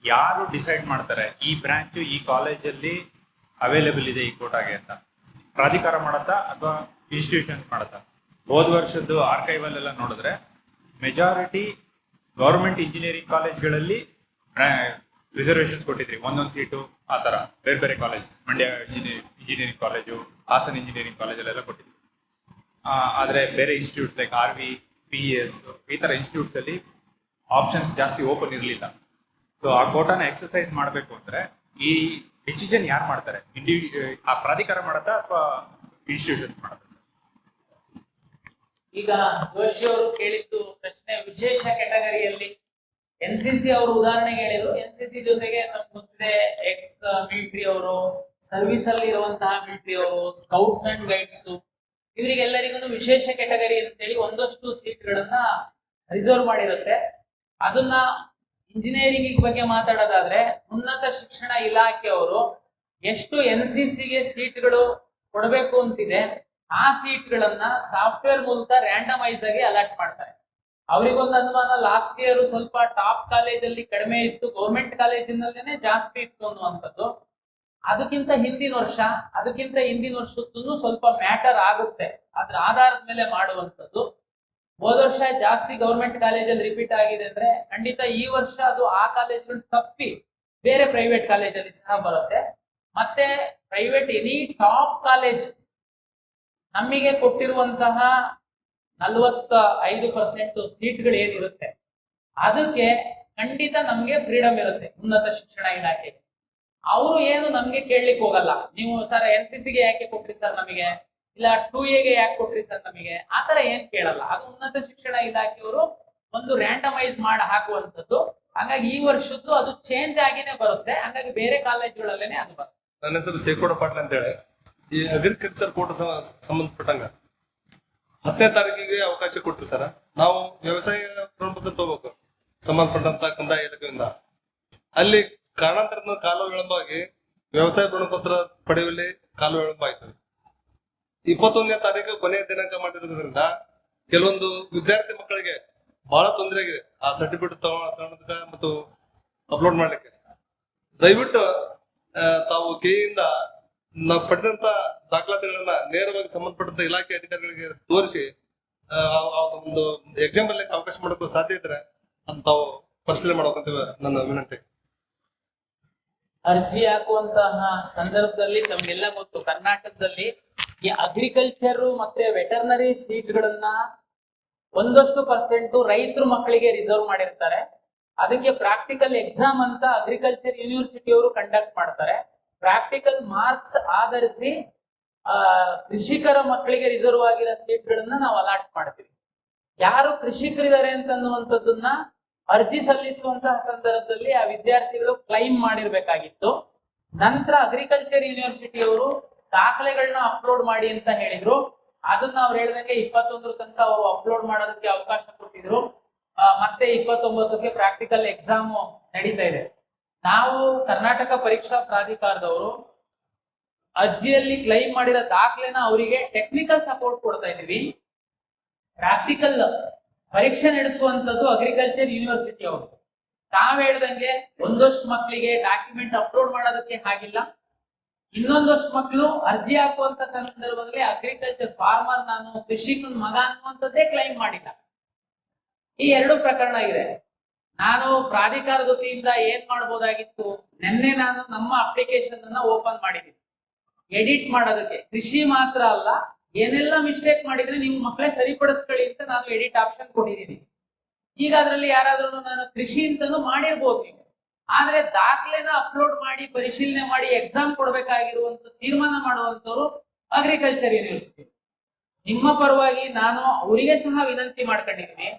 ಯಾರು ಡಿಸೈಡ್ ಮಾಡ್ತಾರೆ ಈ ಬ್ರಾಂಚು ಈ ಕಾಲೇಜಲ್ಲಿ ಅವೈಲೇಬಲ್ ಇದೆ ಈ ಕೋಟಾಗೆ ಅಂತ? ಪ್ರಾಧಿಕಾರ ಮಾಡತ್ತಾ ಅಥವಾ ಇನ್ಸ್ಟಿಟ್ಯೂಷನ್ಸ್ ಮಾಡತ್ತಾ? ಹೋದ ವರ್ಷದ್ದು ಆರ್ಕೈವಲ್ ಎಲ್ಲ ನೋಡಿದ್ರೆ ಮೆಜಾರಿಟಿ ಗೌರ್ಮೆಂಟ್ ಇಂಜಿನಿಯರಿಂಗ್ ಕಾಲೇಜ್ಗಳಲ್ಲಿ ರಿಸರ್ವೇಶನ್ಸ್ ಕೊಟ್ಟಿದ್ರಿ, ಒಂದೊಂದು ಸೀಟು ಆ ಥರ ಬೇರೆ ಬೇರೆ college, Mandya engineering college, Hassan engineering ಕಾಲೇಜಲ್ಲೆಲ್ಲ ಕೊಟ್ಟಿದ್ವಿ. ಆದರೆ ಬೇರೆ ಇನ್ಸ್ಟಿಟ್ಯೂಟ್ಸ್ ಲೈಕ್ RV, PES ಈ ಥರ ಇನ್ಸ್ಟಿಟ್ಯೂಟ್ಸಲ್ಲಿ ಆಪ್ಷನ್ಸ್ ಜಾಸ್ತಿ ಓಪನ್ ಇರಲಿಲ್ಲ. ಸೊ ಆ ಕೋಟಾನ ಎಕ್ಸರ್ಸೈಸ್ ಮಾಡಬೇಕು ಅಂದರೆ ಈ ಡಿಸಿಷನ್ ಯಾರು ಮಾಡ್ತಾರೆ? ಆ ಪ್ರಾಧಿಕಾರ ಮಾಡತ್ತಾ ಅಥವಾ ಇನ್ಸ್ಟಿಟ್ಯೂಷನ್ಸ್ ಮಾಡತ್ತಾ? ಈಗ ಜೋಶಿ ಅವರು ಕೇಳಿದ್ದು ಪ್ರಶ್ನೆ ವಿಶೇಷ ಕ್ಯಾಟಗರಿಯಲ್ಲಿ NCC ಅವರು ಉದಾಹರಣೆಗೆ ಹೇಳಿದ್ರು. NCC ಜೊತೆಗೆ ನಮ್ಗೆ ಗೊತ್ತಿದೆ ಎಕ್ಸ್ ಮಿಲಿಟರಿ ಅವರು, ಸರ್ವಿಸ್ ಅಲ್ಲಿ ಇರುವಂತಹ ಮಿಲಿಟರಿ ಅವರು, ಸ್ಕೌಟ್ಸ್ ಅಂಡ್ ಗೈಡ್ಸ್, ಇವರಿಗೆಲ್ಲರಿಗೂ ವಿಶೇಷ ಕ್ಯಾಟಗರಿ ಅಂತೇಳಿ ಒಂದಷ್ಟು ಸೀಟ್ಗಳನ್ನ ರಿಸರ್ವ್ ಮಾಡಿರುತ್ತೆ. ಅದನ್ನ ಇಂಜಿನಿಯರಿಂಗ್ ಬಗ್ಗೆ ಮಾತಾಡೋದಾದ್ರೆ ಉನ್ನತ ಶಿಕ್ಷಣ ಇಲಾಖೆಯವರು ಎಷ್ಟು NCCಗೆ ಸೀಟ್ಗಳು ಕೊಡಬೇಕು ಅಂತಿದೆ ಆ ಸೀಟ್ಗಳನ್ನ ಸಾಫ್ಟ್ವೇರ್ ಮೂಲಕ ರ್ಯಾಂಡಮೈಸ್ ಆಗಿ ಅಲಾಟ್ ಮಾಡ್ತಾರೆ. ಅವರಿಗೊಂದು ಅನುಮಾನ, ಲಾಸ್ಟ್ ಇಯರ್ ಸ್ವಲ್ಪ ಟಾಪ್ ಕಾಲೇಜಲ್ಲಿ ಕಡಿಮೆ ಇತ್ತು, ಗೌರ್ಮೆಂಟ್ ಕಾಲೇಜಿನಲ್ಲೇನೆ ಜಾಸ್ತಿ ಇತ್ತು ಅನ್ನುವಂಥದ್ದು. ಅದಕ್ಕಿಂತ ಹಿಂದಿನ ವರ್ಷದ್ದು ಸ್ವಲ್ಪ ಮ್ಯಾಟರ್ ಆಗುತ್ತೆ, ಅದ್ರ ಆಧಾರದ ಮೇಲೆ ಮಾಡುವಂಥದ್ದು. ಹೋದ ವರ್ಷ ಜಾಸ್ತಿ ಗೌರ್ಮೆಂಟ್ ಕಾಲೇಜಲ್ಲಿ ರಿಪೀಟ್ ಆಗಿದೆ ಅಂದ್ರೆ ಖಂಡಿತ ಈ ವರ್ಷ ಅದು ಆ ಕಾಲೇಜ್ಗಳು ತಪ್ಪಿ ಬೇರೆ ಪ್ರೈವೇಟ್ ಕಾಲೇಜಲ್ಲಿ ಸಹ ಬರುತ್ತೆ. ಮತ್ತೆ ಪ್ರೈವೇಟ್ ಎನಿ ಟಾಪ್ ಕಾಲೇಜ್ ನಮಗೆ ಕೊಟ್ಟಿರುವಂತಹ 45% ಸೀಟ್ಗಳು ಏನಿರುತ್ತೆ ಅದಕ್ಕೆ ಖಂಡಿತ ನಮ್ಗೆ ಫ್ರೀಡಮ್ ಇರುತ್ತೆ ಉನ್ನತ ಶಿಕ್ಷಣ ಇಲಾಖೆಗೆ. ಅವರು ಏನು ನಮ್ಗೆ ಕೇಳಲಿಕ್ಕೆ ಹೋಗಲ್ಲ, ನೀವು ಸರ್ NCCಗೆ ಯಾಕೆ ಕೊಟ್ರಿ ಸರ್ ನಮಗೆ, ಇಲ್ಲ 2Aಗೆ ಯಾಕೆ ಕೊಟ್ರಿ ಸರ್ ನಮಗೆ, ಆತರ ಏನ್ ಕೇಳಲ್ಲ. ಅದು ಉನ್ನತ ಶಿಕ್ಷಣ ಇಲಾಖೆಯವರು ಒಂದು ರ್ಯಾಂಡಮೈಸ್ ಮಾಡಿ ಹಾಕುವಂಥದ್ದು. ಹಾಗಾಗಿ ಈ ವರ್ಷದ್ದು ಅದು ಚೇಂಜ್ ಆಗಿನೇ ಬರುತ್ತೆ, ಹಾಗಾಗಿ ಬೇರೆ ಕಾಲೇಜುಗಳಲ್ಲೇನೆ ಅದು ಬರುತ್ತೆ. ನನ್ನ ಹೆಸರು ಶೇಖೋಡ ಪಾಟೀಲ್ ಅಂತ ಹೇಳಿ. ಈ ಅಗ್ರಿಕಲ್ಚರ್ ಕೋಟ ಸಂಬಂಧಪಟ್ಟಂಗ 10ನೇ ತಾರೀಕಿಗೆ ಅವಕಾಶ ಕೊಟ್ರಿ ಸರ್. ನಾವು ವ್ಯವಸಾಯ ಪ್ರಮಾಣಪತ್ರ ತಗೋಬೇಕು ಸಂಬಂಧಪಟ್ಟಂತ ಕಂದಾಯ ಇಲಾಖೆಯಿಂದ. ಅಲ್ಲಿ ಕಾರಣಾಂತರದ ಕಾಲ ವಿಳಂಬವಾಗಿ ವ್ಯವಸಾಯ ಪ್ರಮಾಣಪತ್ರ ಪಡೆಯುವಲ್ಲಿ ಕಾಲ ವಿಳಂಬ ಆಯ್ತು. 21ನೇ ತಾರೀಕು ಕೊನೆಯ ದಿನಾಂಕ ಮಾಡಿರೋದ್ರಿಂದ ಕೆಲವೊಂದು ವಿದ್ಯಾರ್ಥಿ ಮಕ್ಕಳಿಗೆ ಬಹಳ ತೊಂದರೆ ಆಗಿದೆ ಆ ಸರ್ಟಿಫಿಕೇಟ್ ತಗೊಳಕ ಮತ್ತು ಅಪ್ಲೋಡ್ ಮಾಡ್ಲಿಕ್ಕೆ. ದಯವಿಟ್ಟು ತಾವು ಕೆಯಿಂದ ನಾವು ಪಡೆದಂತ ದಾಖಲಾತಿಗಳನ್ನ ನೇರವಾಗಿ ಸಂಬಂಧಪಟ್ಟಂತ ಇಲಾಖೆ ಅಧಿಕಾರಿಗಳಿಗೆ ತೋರಿಸಿ ಒಂದು ಎಕ್ಸಾಮ್ ಅಲ್ಲಿ ಅವಕಾಶ ಮಾಡೋಕ್ಕೂ ಸಾಧ್ಯ ಇದ್ರೆ ಅಂತ ತಾವು ಪರಿಶೀಲನೆ ಮಾಡ್ಬೇಕಂತ ನನ್ನ ವಿನಂತಿ. ಅರ್ಜಿ ಹಾಕುವಂತಹ ಸಂದರ್ಭದಲ್ಲಿ ತಮ್ಗೆಲ್ಲ ಗೊತ್ತು, ಕರ್ನಾಟಕದಲ್ಲಿ ಈ ಅಗ್ರಿಕಲ್ಚರ್ ಮತ್ತೆ ವೆಟರ್ನರಿ ಸೀಟ್ಗಳನ್ನ ಒಂದಷ್ಟು ಪರ್ಸೆಂಟ್ ರೈತರ ಮಕ್ಕಳಿಗೆ ರಿಸರ್ವ್ ಮಾಡಿರ್ತಾರೆ. ಅದಕ್ಕೆ ಪ್ರಾಕ್ಟಿಕಲ್ ಎಕ್ಸಾಮ್ ಅಂತ ಅಗ್ರಿಕಲ್ಚರ್ ಯೂನಿವರ್ಸಿಟಿ ಅವರು ಕಂಡಕ್ಟ್ ಮಾಡ್ತಾರೆ. ಪ್ರಾಕ್ಟಿಕಲ್ ಮಾರ್ಕ್ಸ್ ಆಧರಿಸಿ ಕೃಷಿಕರ ಮಕ್ಕಳಿಗೆ ರಿಸರ್ವ್ ಆಗಿರೋ ಸೀಟ್ಗಳನ್ನ ನಾವು ಅಲಾಟ್ ಮಾಡ್ತೀವಿ. ಯಾರು ಕೃಷಿಕರಿದ್ದಾರೆ ಅಂತನ್ನುವಂಥದ್ದನ್ನ ಅರ್ಜಿ ಸಲ್ಲಿಸುವಂತಹ ಸಂದರ್ಭದಲ್ಲಿ ಆ ವಿದ್ಯಾರ್ಥಿಗಳು ಕ್ಲೈಮ್ ಮಾಡಿರ್ಬೇಕಾಗಿತ್ತು. ನಂತರ ಅಗ್ರಿಕಲ್ಚರ್ ಯೂನಿವರ್ಸಿಟಿ ಅವರು ದಾಖಲೆಗಳನ್ನ ಅಪ್ಲೋಡ್ ಮಾಡಿ ಅಂತ ಹೇಳಿದ್ರು. ಅದನ್ನ ಅವ್ರು ಹೇಳ್ದಂಗೆ 21 ತನಕ ಅವರು ಅಪ್ಲೋಡ್ ಮಾಡೋದಕ್ಕೆ ಅವಕಾಶ ಕೊಟ್ಟಿದ್ರು. ಮತ್ತೆ 29ಕ್ಕೆ ಪ್ರಾಕ್ಟಿಕಲ್ ಎಕ್ಸಾಮ್ ನಡೀತಾ ಇದೆ. ನಾವು ಕರ್ನಾಟಕ ಪರೀಕ್ಷಾ ಪ್ರಾಧಿಕಾರದವರು ಅರ್ಜಿಯಲ್ಲಿ ಕ್ಲೈಮ್ ಮಾಡಿರೋ ದಾಖಲೆನ ಅವರಿಗೆ ಟೆಕ್ನಿಕಲ್ ಸಪೋರ್ಟ್ ಕೊಡ್ತಾ ಇದೀವಿ. ಪ್ರಾಕ್ಟಿಕಲ್ ಪರೀಕ್ಷೆ ನಡೆಸುವಂತದ್ದು ಅಗ್ರಿಕಲ್ಚರ್ ಯೂನಿವರ್ಸಿಟಿ ಅವರು. ತಾವ್ ಹೇಳ್ದಂಗೆ ಒಂದಷ್ಟು ಮಕ್ಕಳಿಗೆ ಡಾಕ್ಯುಮೆಂಟ್ ಅಪ್ಲೋಡ್ ಮಾಡೋದಕ್ಕೆ ಆಗಿಲ್ಲ, ಇನ್ನೊಂದಷ್ಟು ಮಕ್ಕಳು ಅರ್ಜಿ ಹಾಕುವಂತ ಸಂದರ್ಭದಲ್ಲಿ ಅಗ್ರಿಕಲ್ಚರ್ ಫಾರ್ಮರ್, ನಾನು ಕೃಷಿಕನ ಮಗ ಅನ್ನುವಂಥದ್ದೇ ಕ್ಲೈಮ್ ಮಾಡಿಲ್ಲ. ಈ ಎರಡು ಪ್ರಕರಣ ಇದೆ. ನಾನು ಪ್ರಾಧಿಕಾರದ ವತಿಯಿಂದ ಏನ್ ಮಾಡ್ಬೋದಾಗಿತ್ತು, ನಿನ್ನೆ ನಾನು ನಮ್ಮ ಅಪ್ಲಿಕೇಶನ್ ಅನ್ನ ಓಪನ್ ಮಾಡಿದ್ದೀನಿ ಎಡಿಟ್ ಮಾಡೋದಕ್ಕೆ. ಕೃಷಿ ಮಾತ್ರ ಅಲ್ಲ, ಏನೆಲ್ಲ ಮಿಸ್ಟೇಕ್ ಮಾಡಿದ್ರೆ ನೀವು ಮಕ್ಕಳೇ ಸರಿಪಡಿಸ್ಕೊಳ್ಳಿ ಅಂತ ನಾನು ಎಡಿಟ್ ಆಪ್ಷನ್ ಕೊಟ್ಟಿದ್ದೀನಿ. ಈಗ ಅದರಲ್ಲಿ ಯಾರಾದ್ರೂ ನಾನು ಕೃಷಿ ಅಂತಾನು ಮಾಡಿರ್ಬೋದು ನೀವು, ಆದ್ರೆ ದಾಖಲೆನ ಅಪ್ಲೋಡ್ ಮಾಡಿ ಪರಿಶೀಲನೆ ಮಾಡಿ ಎಕ್ಸಾಮ್ ಕೊಡ್ಬೇಕಾಗಿರುವಂತ ತೀರ್ಮಾನ ಮಾಡುವಂತವ್ರು ಅಗ್ರಿಕಲ್ಚರ್ ಯೂನಿವರ್ಸಿಟಿ. ನಿಮ್ಮ ಪರವಾಗಿ ನಾನು ಅವರಿಗೆ ಸಹ ವಿನಂತಿ ಮಾಡ್ಕೊಂಡಿದ್ದೀನಿ.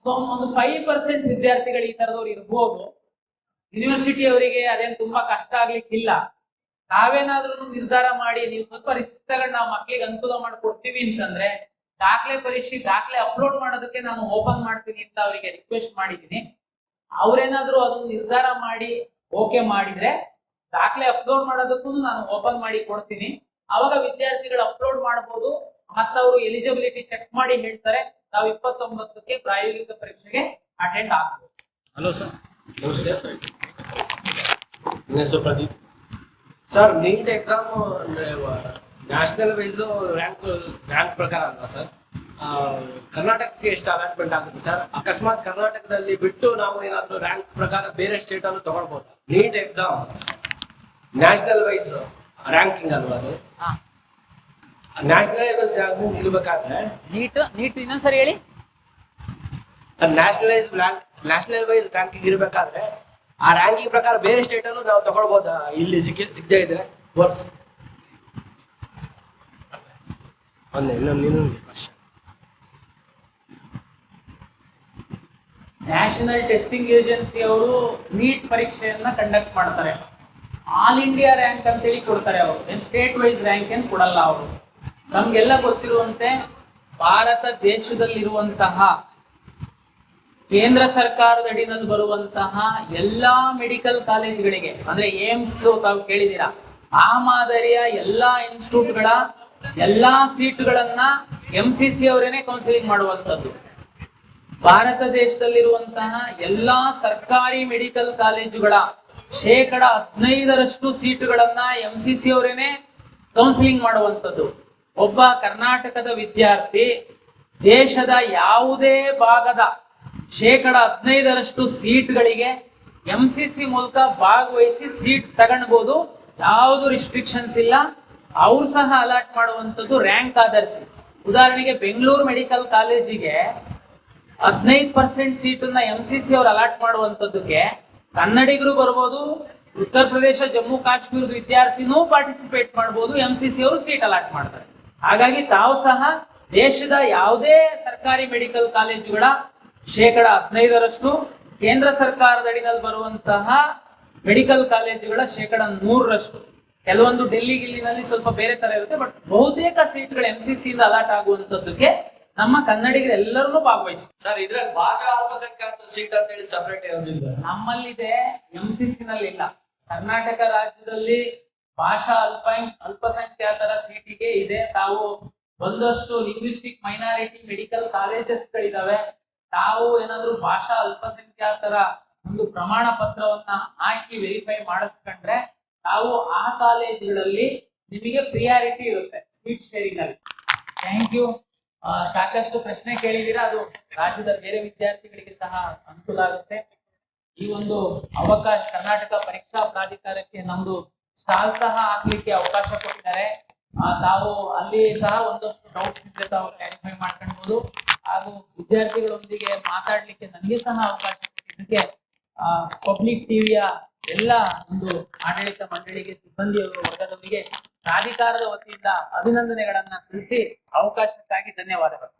ಸೊ ಒಂದು 5% ವಿದ್ಯಾರ್ಥಿಗಳು ಈ ತರದವ್ರು ಇರ್ಬೋದು. ಯೂನಿವರ್ಸಿಟಿ ಅವರಿಗೆ ಅದೇನು ತುಂಬಾ ಕಷ್ಟ ಆಗ್ಲಿಕ್ಕಿಲ್ಲ. ನಾವೇನಾದ್ರೂ ನಿರ್ಧಾರ ಮಾಡಿ ನೀವು ಸ್ವಲ್ಪ ರಿಸ್ಕ್ ತಗೊಂಡು ನಾವು ಮಕ್ಳಿಗೆ ಅನುಕೂಲ ಮಾಡ್ಕೊಡ್ತೀವಿ ಅಂತಂದ್ರೆ ದಾಖಲೆ ಅಪ್ಲೋಡ್ ಮಾಡೋದಕ್ಕೆ ನಾನು ಓಪನ್ ಮಾಡ್ತೀನಿ ಅಂತ ಅವರಿಗೆ ರಿಕ್ವೆಸ್ಟ್ ಮಾಡಿದ್ದೀನಿ. ಅವ್ರೇನಾದ್ರೂ ಅದನ್ನ ನಿರ್ಧಾರ ಮಾಡಿ ಓಕೆ ಮಾಡಿದ್ರೆ ದಾಖಲೆ ಅಪ್ಲೋಡ್ ಮಾಡೋದಕ್ಕೂ ನಾನು ಓಪನ್ ಮಾಡಿ ಕೊಡ್ತೀನಿ. ಅವಾಗ ವಿದ್ಯಾರ್ಥಿಗಳು ಅಪ್ಲೋಡ್ ಮಾಡಬಹುದು. ಮತ್ತೆ ಅವರು ಎಲಿಜಿಬಿಲಿಟಿ ಚೆಕ್ ಮಾಡಿ ಹೇಳ್ತಾರೆ, ನಾವು 29ಕ್ಕೆ ಪ್ರಾಯೋಗಿಕ ಪರೀಕ್ಷೆಗೆ ಅಟೆಂಡ್ ಆಗ್ಬೋದು. ಹಲೋ ಸರ್, ನಮಸ್ತೆ. ನನ್ನ ಹೆಸರು ಪ್ರದೀಪ್ ಸರ್. ನೀಟ್ ಎಕ್ಸಾಮ್ ಅಂದ್ರೆ ನ್ಯಾಷನಲ್ ವೈಸ್ ರ್ಯಾಂಕ್ ಪ್ರಕಾರ ಅಲ್ಲ ಸರ್. ಕರ್ನಾಟಕಕ್ಕೆ ಎಷ್ಟು ಅಲಾಟ್ಮೆಂಟ್ ಆಗುತ್ತೆ ಸರ್? ಅಕಸ್ಮಾತ್ ಕರ್ನಾಟಕದಲ್ಲಿ ಬಿಟ್ಟು ನಾವು ಏನಾದ್ರು ರ್ಯಾಂಕ್ ಪ್ರಕಾರ ಬೇರೆ ಸ್ಟೇಟ್ ಅನ್ನು ತಗೊಳ್ಬಹುದು? NEET exam national wise ranking ಅಲ್ವಾ ಅದು? ನ್ಯಾಷನಲ್ ವೈಸ್ ರ್ಯಾಂಕಿಂಗ್ ಇರ್ಬೇಕಾದ್ರೆ ನೀಟ್ ಇನ್ನೊಂದ್ಸರಿ ಹೇಳಿ. ನ್ಯಾಷನಲ್ ವೈಸ್ ರ್ಯಾಂಕಿಂಗ್ ಇರ್ಬೇಕಾದ್ರೆ ಆ ರ್ಯಾಂಕಿಂಗ್ ಪ್ರಕಾರ ಬೇರೆ ಸ್ಟೇಟ್ ಅನ್ನು ನಾವು ತಗೊಳ್ಬಹುದಾ? ಇಲ್ಲಿ ಸಿಗದೇ ಇದ್ರೆ ವರ್ಷ ಇನ್ನೊಂದು ಕ್ವಶನ್. ನ್ಯಾಷನಲ್ ಟೆಸ್ಟಿಂಗ್ ಏಜೆನ್ಸಿ ಅವರು ನೀಟ್ ಪರೀಕ್ಷೆಯನ್ನ ಕಂಡಕ್ಟ್ ಮಾಡ್ತಾರೆ. ಆಲ್ ಇಂಡಿಯಾ ರ್ಯಾಂಕ್ ಅಂತೇಳಿ ಕೊಡ್ತಾರೆ ಅವರು, ಏನ್ ಸ್ಟೇಟ್ ವೈಸ್ ರ್ಯಾಂಕ್ ಏನ್ ಕೊಡಲ್ಲ ಅವರು. ನಮ್ಗೆಲ್ಲ ಗೊತ್ತಿರುವಂತೆ ಭಾರತ ದೇಶದಲ್ಲಿರುವಂತಹ ಕೇಂದ್ರ ಸರ್ಕಾರದ ಅಡಿನಲ್ಲಿ ಬರುವಂತಹ ಎಲ್ಲಾ ಮೆಡಿಕಲ್ ಕಾಲೇಜ್ಗಳಿಗೆ, ಅಂದ್ರೆ ಏಮ್ಸ್ ತಾವು ಕೇಳಿದೀರಾ, ಆ ಮಾದರಿಯ ಎಲ್ಲಾ ಇನ್ಸ್ಟಿಟ್ಯೂಟ್ಗಳ ಎಲ್ಲಾ ಸೀಟ್ಗಳನ್ನ MCC ಅವರೇನೆ ಕೌನ್ಸಿಲಿಂಗ್ ಮಾಡುವಂತದ್ದು. ಭಾರತ ದೇಶದಲ್ಲಿರುವಂತಹ ಎಲ್ಲಾ ಸರ್ಕಾರಿ ಮೆಡಿಕಲ್ ಕಾಲೇಜುಗಳ 15% ಸೀಟುಗಳನ್ನ MCC ಅವರೇನೆ ಕೌನ್ಸಿಲಿಂಗ್ ಮಾಡುವಂತದ್ದು. ಒಬ್ಬ ಕರ್ನಾಟಕದ ವಿದ್ಯಾರ್ಥಿ ದೇಶದ ಯಾವುದೇ ಭಾಗದ 15% ಸೀಟ್ಗಳಿಗೆ MCC ಮೂಲಕ ಭಾಗವಹಿಸಿ ಸೀಟ್ ತಗೊಳ್ಬಹುದು. ಯಾವುದು ರಿಸ್ಟ್ರಿಕ್ಷನ್ಸ್ ಇಲ್ಲ. ಅವ್ರು ಸಹ ಅಲಾಟ್ ಮಾಡುವಂಥದ್ದು ರ್ಯಾಂಕ್ ಆಧರಿಸಿ. ಉದಾಹರಣೆಗೆ ಬೆಂಗಳೂರು ಮೆಡಿಕಲ್ ಕಾಲೇಜಿಗೆ 15% ಸೀಟನ್ನ MCC ಅವರು ಅಲಾಟ್ ಮಾಡುವಂಥದ್ದಕ್ಕೆ ಕನ್ನಡಿಗರು ಬರ್ಬೋದು, ಉತ್ತರ ಪ್ರದೇಶ ಜಮ್ಮು ಕಾಶ್ಮೀರದ ವಿದ್ಯಾರ್ಥಿನೂ ಪಾರ್ಟಿಸಿಪೇಟ್ ಮಾಡ್ಬೋದು, MCC ಅವರು ಸೀಟ್ ಅಲಾಟ್ ಮಾಡ್ತಾರೆ. ಹಾಗಾಗಿ ತಾವು ಸಹ ದೇಶದ ಯಾವುದೇ ಸರ್ಕಾರಿ ಮೆಡಿಕಲ್ ಕಾಲೇಜುಗಳ 15% ಕೇಂದ್ರ ಸರ್ಕಾರದ ಅಡಿನಲ್ಲಿ ಬರುವಂತಹ ಮೆಡಿಕಲ್ ಕಾಲೇಜುಗಳ 100%. ಕೆಲವೊಂದು ಡೆಲ್ಲಿ ಗಿಲ್ಲಿನಲ್ಲಿ ಸ್ವಲ್ಪ ಬೇರೆ ತರ ಇರುತ್ತೆ, ಬಟ್ ಬಹುತೇಕ ಸೀಟ್ಗಳು MCC ಇಂದ ಅಲಾಟ್ ಆಗುವಂತದ್ದಕ್ಕೆ ನಮ್ಮ ಕನ್ನಡಿಗರೆಲ್ಲರೂ ಭಾಗವಹಿಸ್ತಾರೆ. ಸರ್, ಇದ್ರಲ್ಲಿ ಭಾಷಾ ಅಲ್ಪಸಂಖ್ಯಾತ ಸೀಟ್ ಅಂತ ಹೇಳಿ ಸಪರೇಟ್ ಇರೋದಿಲ್ಲ. ನಮ್ಮಲ್ಲಿದೆ, MCC ನಲ್ಲಿ ಇಲ್ಲ. ಕರ್ನಾಟಕ ರಾಜ್ಯದಲ್ಲಿ ಭಾಷಾ ಅಲ್ಪಸಂಖ್ಯಾತರ ಸೀಟಿಗೆ ಇದೆ. ತಾವು ಒಂದಷ್ಟು ಲಿಂಗ್ವಿಸ್ಟಿಕ್ ಮೈನಾರಿಟಿ ಮೆಡಿಕಲ್ ಕಾಲೇಜಸ್ ಗಳಿದಾವೆ. ತಾವು ಏನಾದ್ರು ಭಾಷಾ ಅಲ್ಪಸಂಖ್ಯಾತರ ಒಂದು ಪ್ರಮಾಣ ಪತ್ರವನ್ನ ಹಾಕಿ ವೆರಿಫೈ ಮಾಡಿಸ್ಕೊಂಡ್ರೆ ತಾವು ಆ ಕಾಲೇಜುಗಳಲ್ಲಿ ನಿಮಗೆ ಪ್ರಿಯಾರಿಟಿ ಇರುತ್ತೆ ಸೀಟ್ ಶೇರಿಂಗ್ ಅಲ್ಲಿ. Thank you. ಸಾಕಷ್ಟು ಪ್ರಶ್ನೆ ಕೇಳಿದೀರಾ, ಅದು ರಾಜ್ಯದ ಬೇರೆ ವಿದ್ಯಾರ್ಥಿಗಳಿಗೆ ಸಹ ಅನುಕೂಲ ಆಗುತ್ತೆ. ಈ ಒಂದು ಅವಕಾಶ ಕರ್ನಾಟಕ ಪರೀಕ್ಷಾ ಪ್ರಾಧಿಕಾರಕ್ಕೆ ನಮ್ದು ಸ್ಟಾಲ್ ಸಹ ಹಾಕ್ಲಿಕ್ಕೆ ಅವಕಾಶ ಕೊಟ್ಟಿದ್ದಾರೆ. ತಾವು ಅಲ್ಲಿ ಸಹ ಒಂದಷ್ಟು ಡೌಟ್ಸ್ ಇದ್ರೆ ತಾವು ಕ್ಲಾರಿಫೈ ಮಾಡ್ಕೊಳ್ಬಹುದು. ಹಾಗೂ ವಿದ್ಯಾರ್ಥಿಗಳೊಂದಿಗೆ ಮಾತಾಡ್ಲಿಕ್ಕೆ ನನಗೆ ಸಹ ಅವಕಾಶ ಕೊಟ್ಟಿದ್ದಕ್ಕೆ ಪಬ್ಲಿಕ್ ಟಿವಿಯ ಎಲ್ಲ ಒಂದು ಆಡಳಿತ ಮಂಡಳಿಗೆ, ಸಿಬ್ಬಂದಿಯವರು, ವರ್ಗದವರಿಗೆ ಪ್ರಾಧಿಕಾರದ ವತಿಯಿಂದ ಅಭಿನಂದನೆಗಳನ್ನ ಸಲ್ಲಿಸಿ ಅವಕಾಶಕ್ಕಾಗಿ ಧನ್ಯವಾದಗಳು.